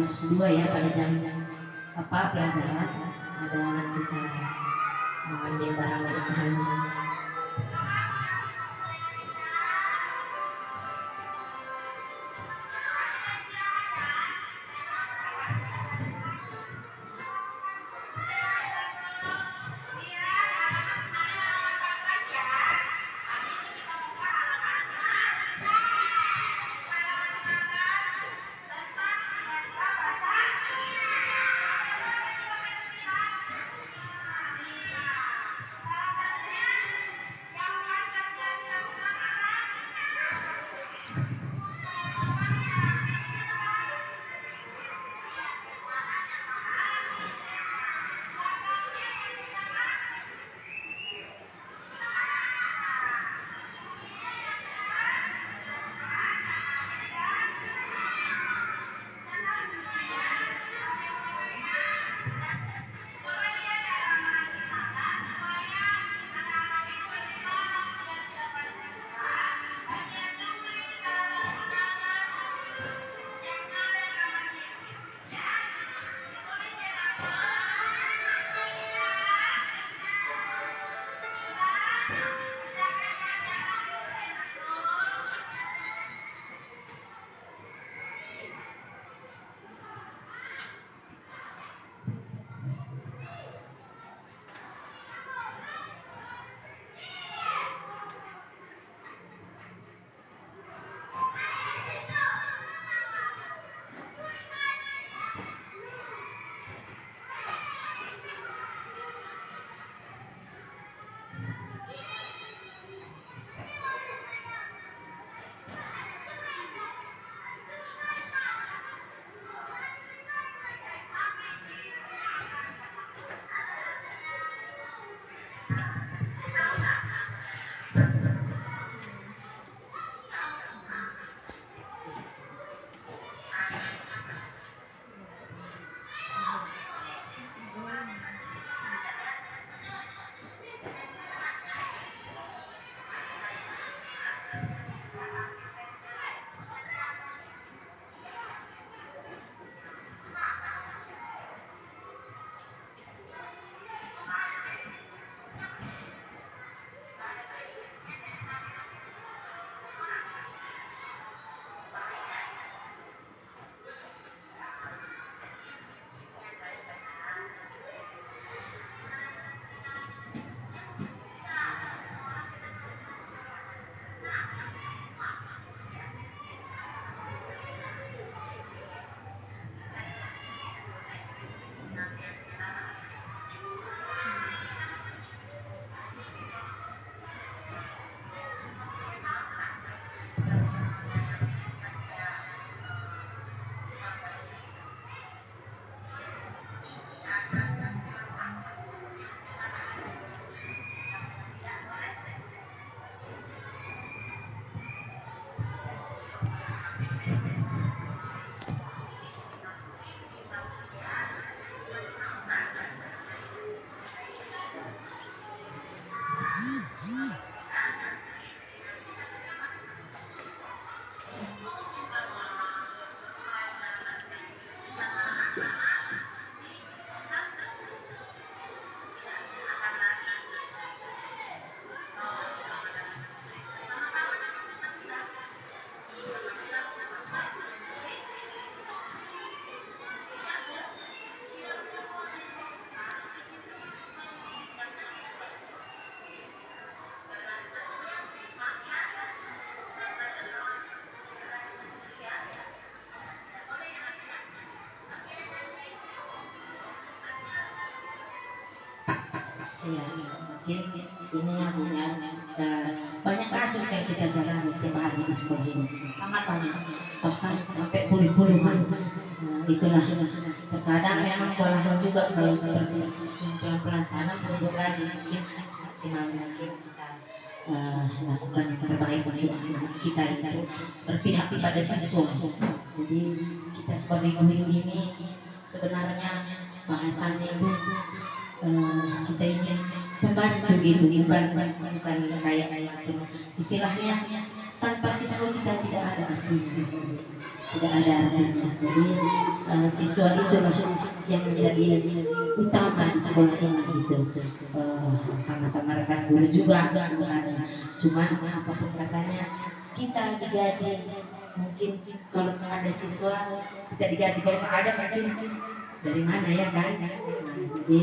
kasus 2 ya pada jam pelajaran ada kita mengambil barang dari Tuhan. Iya, mungkin ini yang ya, banyak kasus yang kita jalani tiap hari di sekolah ini, sangat banyak, bahkan sampai puluh-puluhan. Itulah terkadang memang kewalahan juga kalau seperti yang pelan-pelan sana mundur lagi, mungkin semaksimal mungkin kita lakukan yang terbaik untuk anak kita itu berpihak pada siswa. Jadi kita sebagai guru ini sebenarnya bahasanya itu kita ingin membantu gitu, bukan kayak gitu. Istilahnya tanpa siswa kita tidak ada artinya, tidak ada artinya. Jadi siswa itulah yang menjadi utama di sekolah ini gitu. Sama-sama rekan guru juga sebenarnya. Cuman apapun katanya kita digaji, mungkin kalau ada siswa kita digaji, kalau nggak ada mungkin dari mana ya kan. Jadi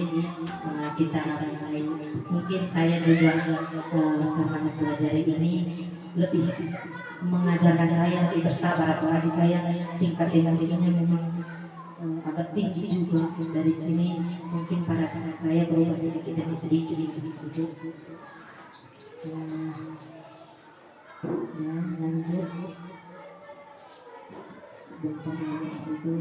kita orang lain, mungkin saya juga karena mempelajari ini lebih mengajarkan saya lebih bersabar, apalagi saya tingkat emosinya memang agak tinggi juga. Dari sini mungkin para teman saya berubah sedikit demi sedikit gitu. Ya, lanjut sebentar itu.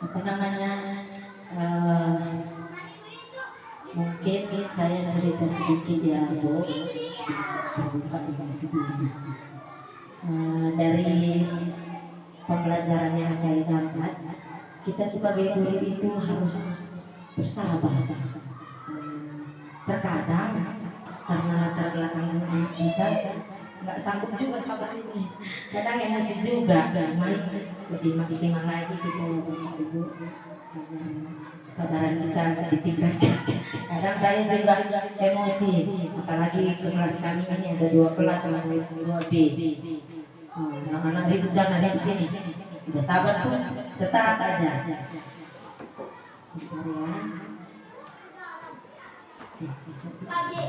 Apa namanya, mungkin saya cerita sedikit ya Bu, dari pembelajaran yang saya dapat, kita sebagai guru itu harus bersabar. Terkadang karena latar belakang kita nggak sanggup juga sabar ini, kadang emosi juga, cuman lebih maksimal lagi kita ya Bapak Ibu, kesabaran kita agak ditingkatkan. Kadang saya juga emosi, apalagi kelas kami ini ada 2 kelas, 2B, anak-anak ribut sana ribut sini, sudah sabar pun tetap aja. Sebentar ya.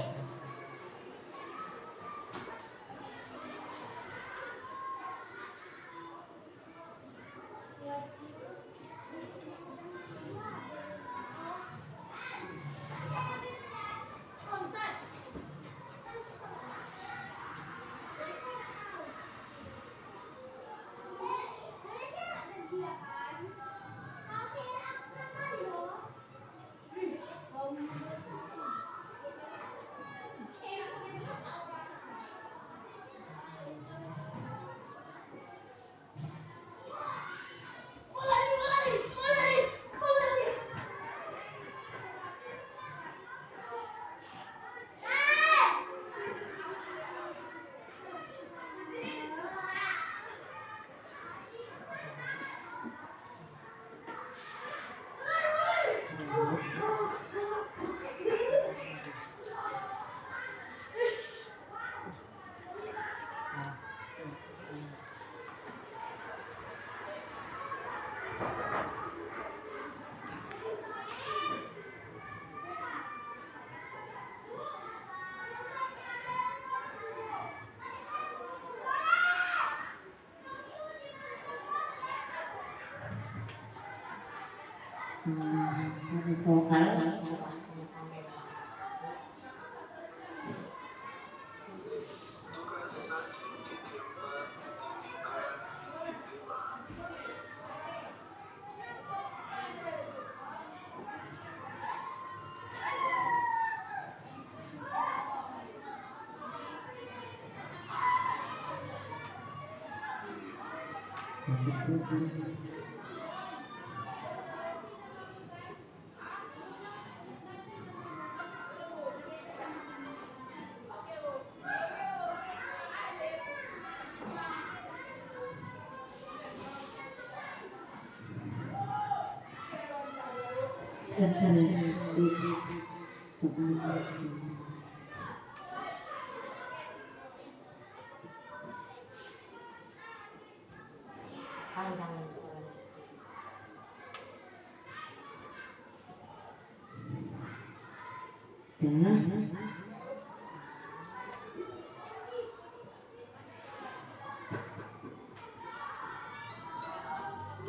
Ada soal panjang soalnya.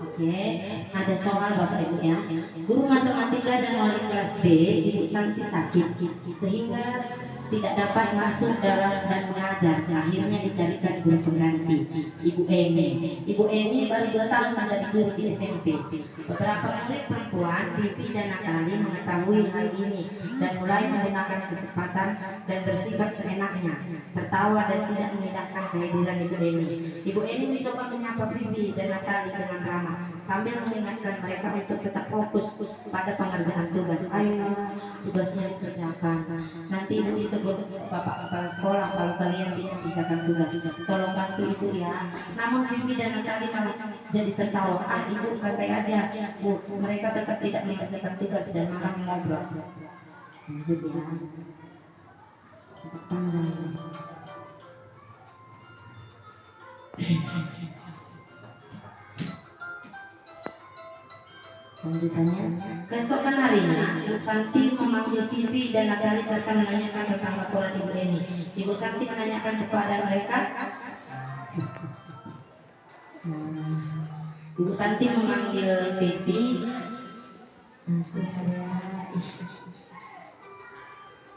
Oke, ada soal Bapak Ibu ya. Guru matematika dan wali kelas B, Ibu Santi sakit, sehingga tidak dapat masuk dalam dan mengajar. Akhirnya dicarikan guru pengganti, Ibu Eni. Ibu Eni baru 2 tahun menjadi guru di SMP. Beberapa murid perempuan, Vivi dan Natali, mengetahui hal ini dan mulai menggunakan kesempatan dan bersikap seenaknya, tertawa dan tidak mengindahkan kehadiran Ibu Eni. Ibu Eni mencoba menyapa Vivi dan Natali dengan ramah sambil mengingatkan mereka untuk tetap fokus pada pengerjaan tugas. Ayo, tugasnya dikerjakan. Nanti Ibu ditegur Bapak Kepala Sekolah kalau kalian tidak mengerjakan tugas. Tolong bantu Ibu ya. Namun Vivi dan Natali malah jadi tertawa. Ah, Ibu santai aja, Bu. Mereka tetap tidak mengerjakan tugas dan malah mengobrol. Lanjut ya. Kita panjang. Lanjutannya, keesokan harinya, Ibu Santi memanggil Vivi dan Natali serta menanyakan tentang laporan Ibu Eni. Ibu Santi menanyakan kepada mereka. Ibu Santi memanggil Vivi.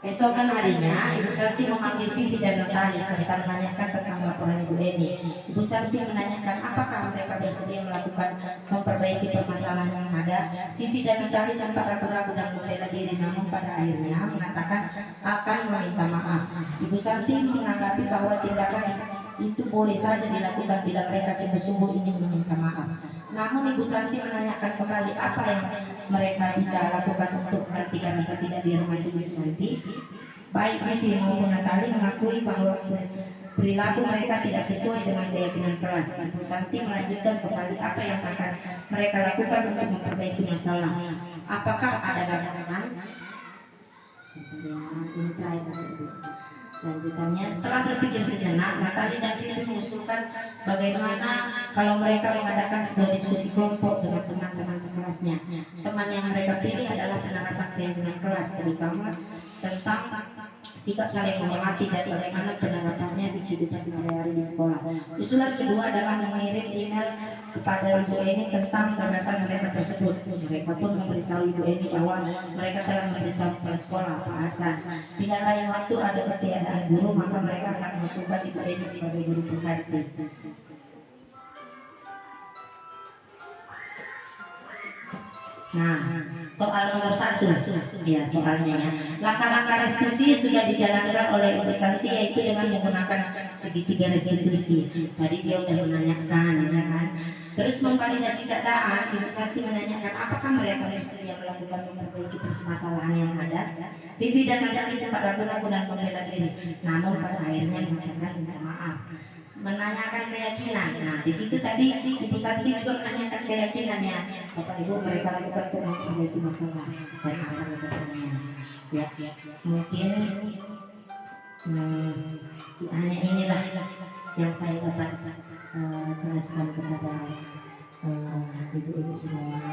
Keesokan harinya, Ibu Santi memanggil Vivi dan Natali serta menanyakan tentang laporan Ibu Eni. Ibu Santi menanyakan apakah mereka bersedia melakukan memperbaiki permasalahan yang ada. Vivi dan Natali sempat ragu-ragu dan membela diri, namun pada akhirnya mengatakan akan meminta maaf. Ibu Santi menanggapi bahwa tindakan itu boleh saja dilakukan bila mereka sungguh-sungguh ingin meminta maaf. Namun Ibu Santi menanyakan kembali apa yang mereka bisa lakukan untuk menggantikan rasa tidak dihormati Ibu Santi. Baik Vivi maupun Natali mengakui bahwa perilaku mereka tidak sesuai dengan keyakinan kelas. Ibu Santi melanjutkan kembali apa yang akan mereka lakukan untuk memperbaiki masalah. Apakah ada gagasan? Lanjutannya, setelah berpikir sejenak, Natali dan Vivi mengusulkan bagaimana kalau mereka mengadakan sebuah diskusi kelompok dengan teman-teman sekelasnya. Teman yang mereka pilih adalah penerapan keyakinan kelas, terutama tentang sikap saling menghormati dan bagaimana penerapannya di kehidupan sehari-hari di sekolah. Usulan kedua adalah mengirim email kepada Ibu Eni tentang gagasan mereka tersebut. Mereka pun memberitahu Ibu Eni bahwa mereka telah memberitahu kepala sekolah Pak Hasan. Bila lain waktu ada ketiadaan guru, maka mereka akan mengusulkan Ibu Eni sebagai guru pengganti. Nah, soal nomor 1, ya soalnya ya. Langkah-langkah restitusi sudah dijalankan oleh Ibu Santi, yaitu dengan menggunakan segitiga restitusi. Tadi dia sudah menanyakan, ya kan? Terus memvalidasi keadaan, Ibu Santi menanyakan apakah mereka bersedia melakukan memperbaiki permasalahan yang ada. Vivi dan Natali sempat ragu-ragu dan membela diri, namun pada akhirnya mengatakan minta maaf. Menanyakan keyakinan. Nah, di situ tadi Ibu Santi juga menanyakan keyakinannya. Bapak Ibu mereka lakukan untuk memperbaiki masalah dan apa gagasannya. Ya, mungkin hanya inilah yang saya dapat jelaskan kepada ibu-ibu semua.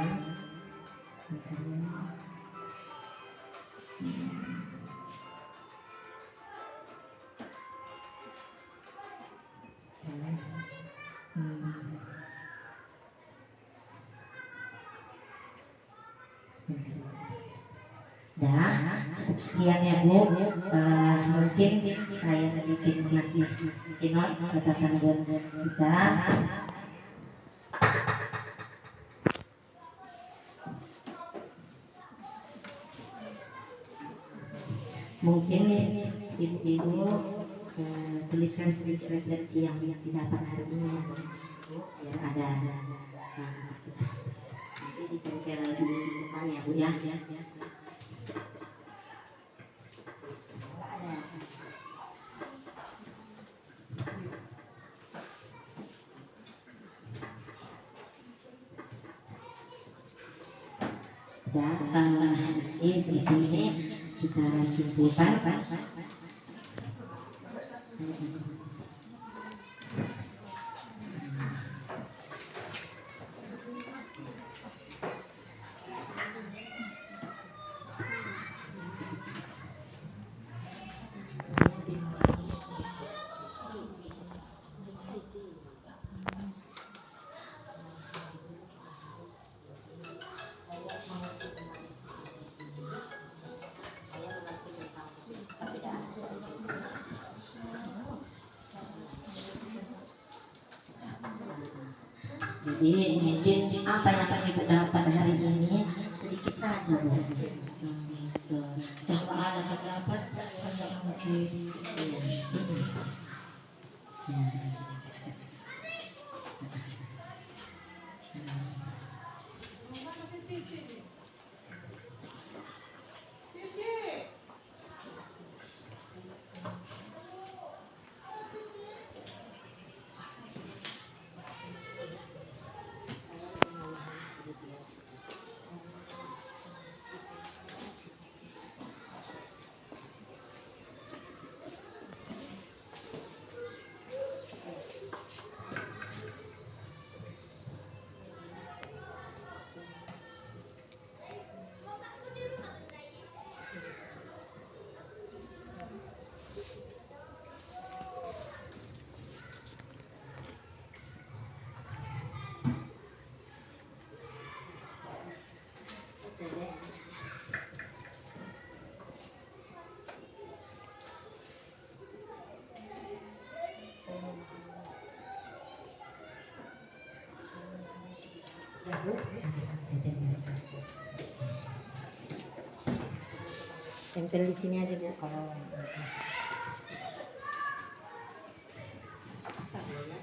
Dah, cukup sekian ya Bu. Mungkin saya sedikit mengasih not catatan buat kita. Mungkin ibu-ibu tuliskan sedikit refleksi yang didapat hari ini ya Bu. Ya ada nanti ditempel di depan ya Bu ya. Ya, sisi kita simpulkan. Saya mengerti tentang perbedaan Jadi mungkin apa yang akan ibu dapat hari ini sedikit saja Bu. Kalau ada pendapat enggak mungkin. Ya Bu, tempel di sini aja Bu kalau susah Bu ya.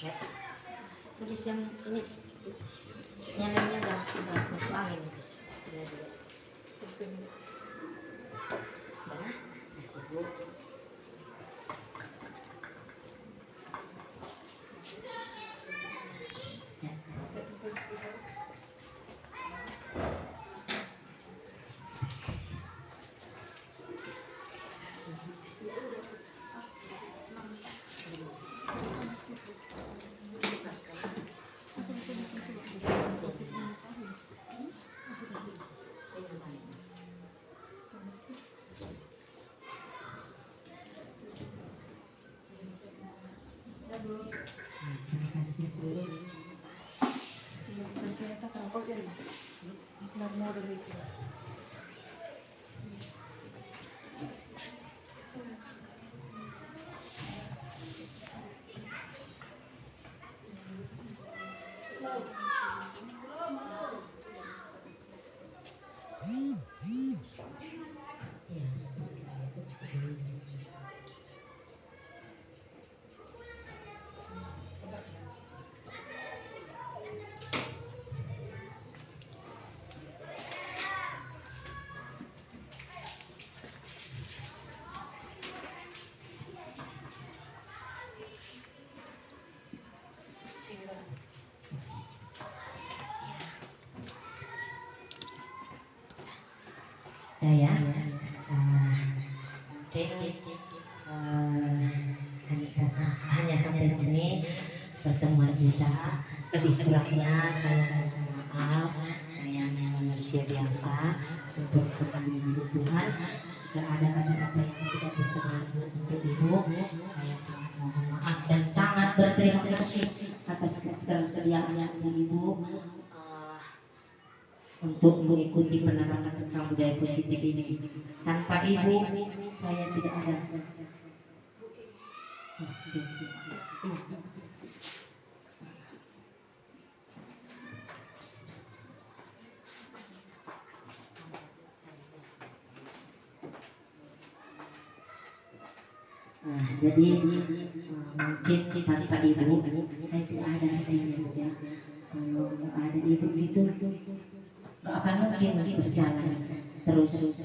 Ya. Tulis yang ini nyalanya udah masuk angin sini aja Bu. Udah, kasih Bu. Terima kasih Bu. Iya, ya. Hanya sampai sini pertemuan kita. Lebih kurangnya saya mohon maaf. Saya hanya manusia biasa, seperti Tuhan. Jika ada kata-kata yang tidak berkenan untuk Ibu, saya sangat mohon maaf dan sangat berterima kasih atas kesediaannya Ibu untuk mengikuti penerapan tentang budaya positif ini. Tanpa Ibu, saya tidak ada. Jadi mungkin tanpa Ibu, saya tidak ada artinya ya. Kalau ada Ibu itu nggak akan mungkin berjalan terus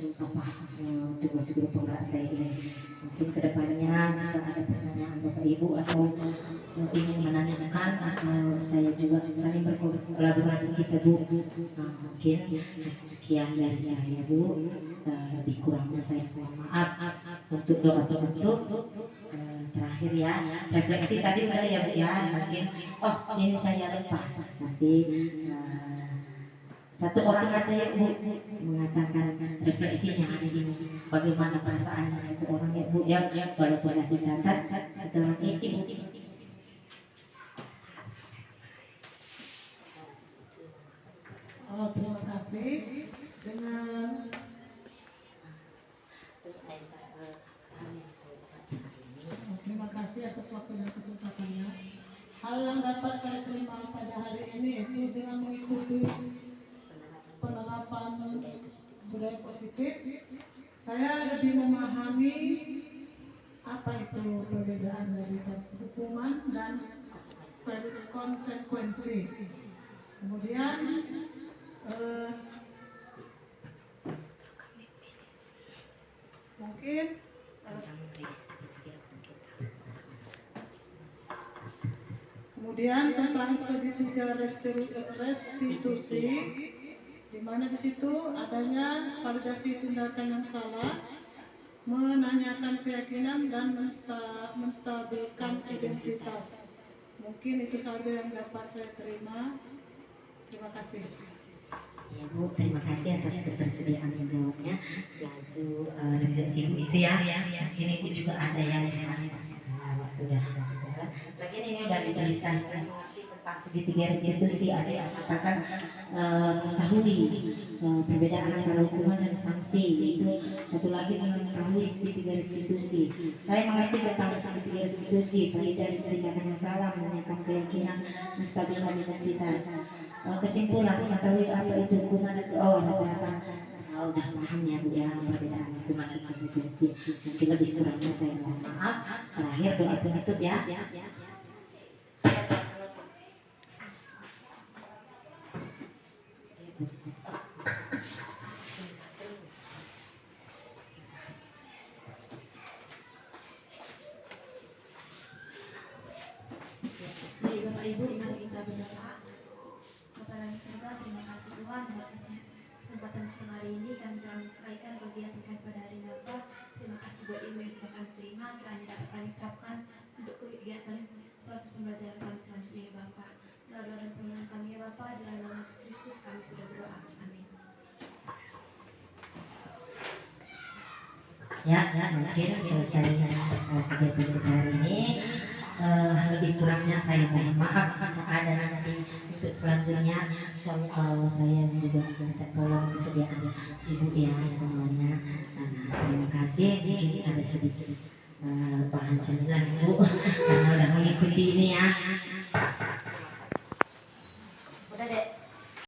tugas guru penggerak saya ini. Mungkin kedepannya jika ada pertanyaan Bapak Ibu atau ingin menanyakan atau saya juga saling berkolaborasi kita Bu. Mungkin sekian dari saya Bu. Lebih kurangnya saya mohon maaf untuk doa untuk terakhir ya. Refleksi tadi udah ya Bu ya. Mungkin ini saya lupa nanti. Satu orang aja ya Bu mengatakan refleksinya hari ini, bagaimana perasaannya satu orang ya Bu ya, walaupun ada dicatat setelah ini. Terima kasih dengan yang hal yang saya dapatkan hari ini. Terima kasih atas waktu dan kesempatannya. Hal yang dapat saya terima pada hari ini itu dengan mengikuti penerapan budaya positif, saya lebih memahami apa itu perbedaan dari hukuman dan konsekuensi. Kemudian mungkin kemudian tentang segitiga restitusi, di mana di situ adanya validasi tindakan yang salah, menanyakan keyakinan dan menstabilkan identitas. Mungkin itu saja yang dapat saya terima. Terima kasih. Ya Bu, terima kasih atas ketersediaan menjawabnya. Yaitu refleksi itu ya. Ini Bu juga ada yang cuma waktu udah bicara. Lagian ini udah dituliskan tentang segitiga restitusi. Ada yang katakan mengetahui perbedaan antara hukuman dan sanksi. Itu satu lagi mengetahui segitiga restitusi. Saya mengerti tentang segitiga restitusi, validasi tindakan yang salah, menanyakan keyakinan, menstabilkan identitas. Kesimpulan mengetahui apa itu hukuman dan rata-rata udah paham ya Bu ya perbedaan hukuman dan konsekuensi. Mungkin lebih kurangnya saya mohon maaf. Terakhir doa penutup ya. Baik Bapak Ibu, mari kita berdoa. Bapa dalam surga, terima kasih Tuhan atas kesempatan siang hari ini kami telah menyelesaikan kegiatan kami pada hari ini Bapa. Terima kasih buat ilmu yang sudah kami terima, kiranya dapat kami terapkan untuk kegiatan proses pembelajaran kami selanjutnya ya Bapa. Melalui doa dan permohonan kami ya Bapa, di dalam nama Yesus Kristus kami sudah berdoa. Amin. Ya, mungkin selesai kegiatan kita hari ini. Lebih kurangnya saya mohon maaf jika ada nanti untuk selanjutnya saya juga minta tolong kesediaan Ibu ya semuanya. Terima kasih. Mungkin ada sedikit bahan cemilan Bu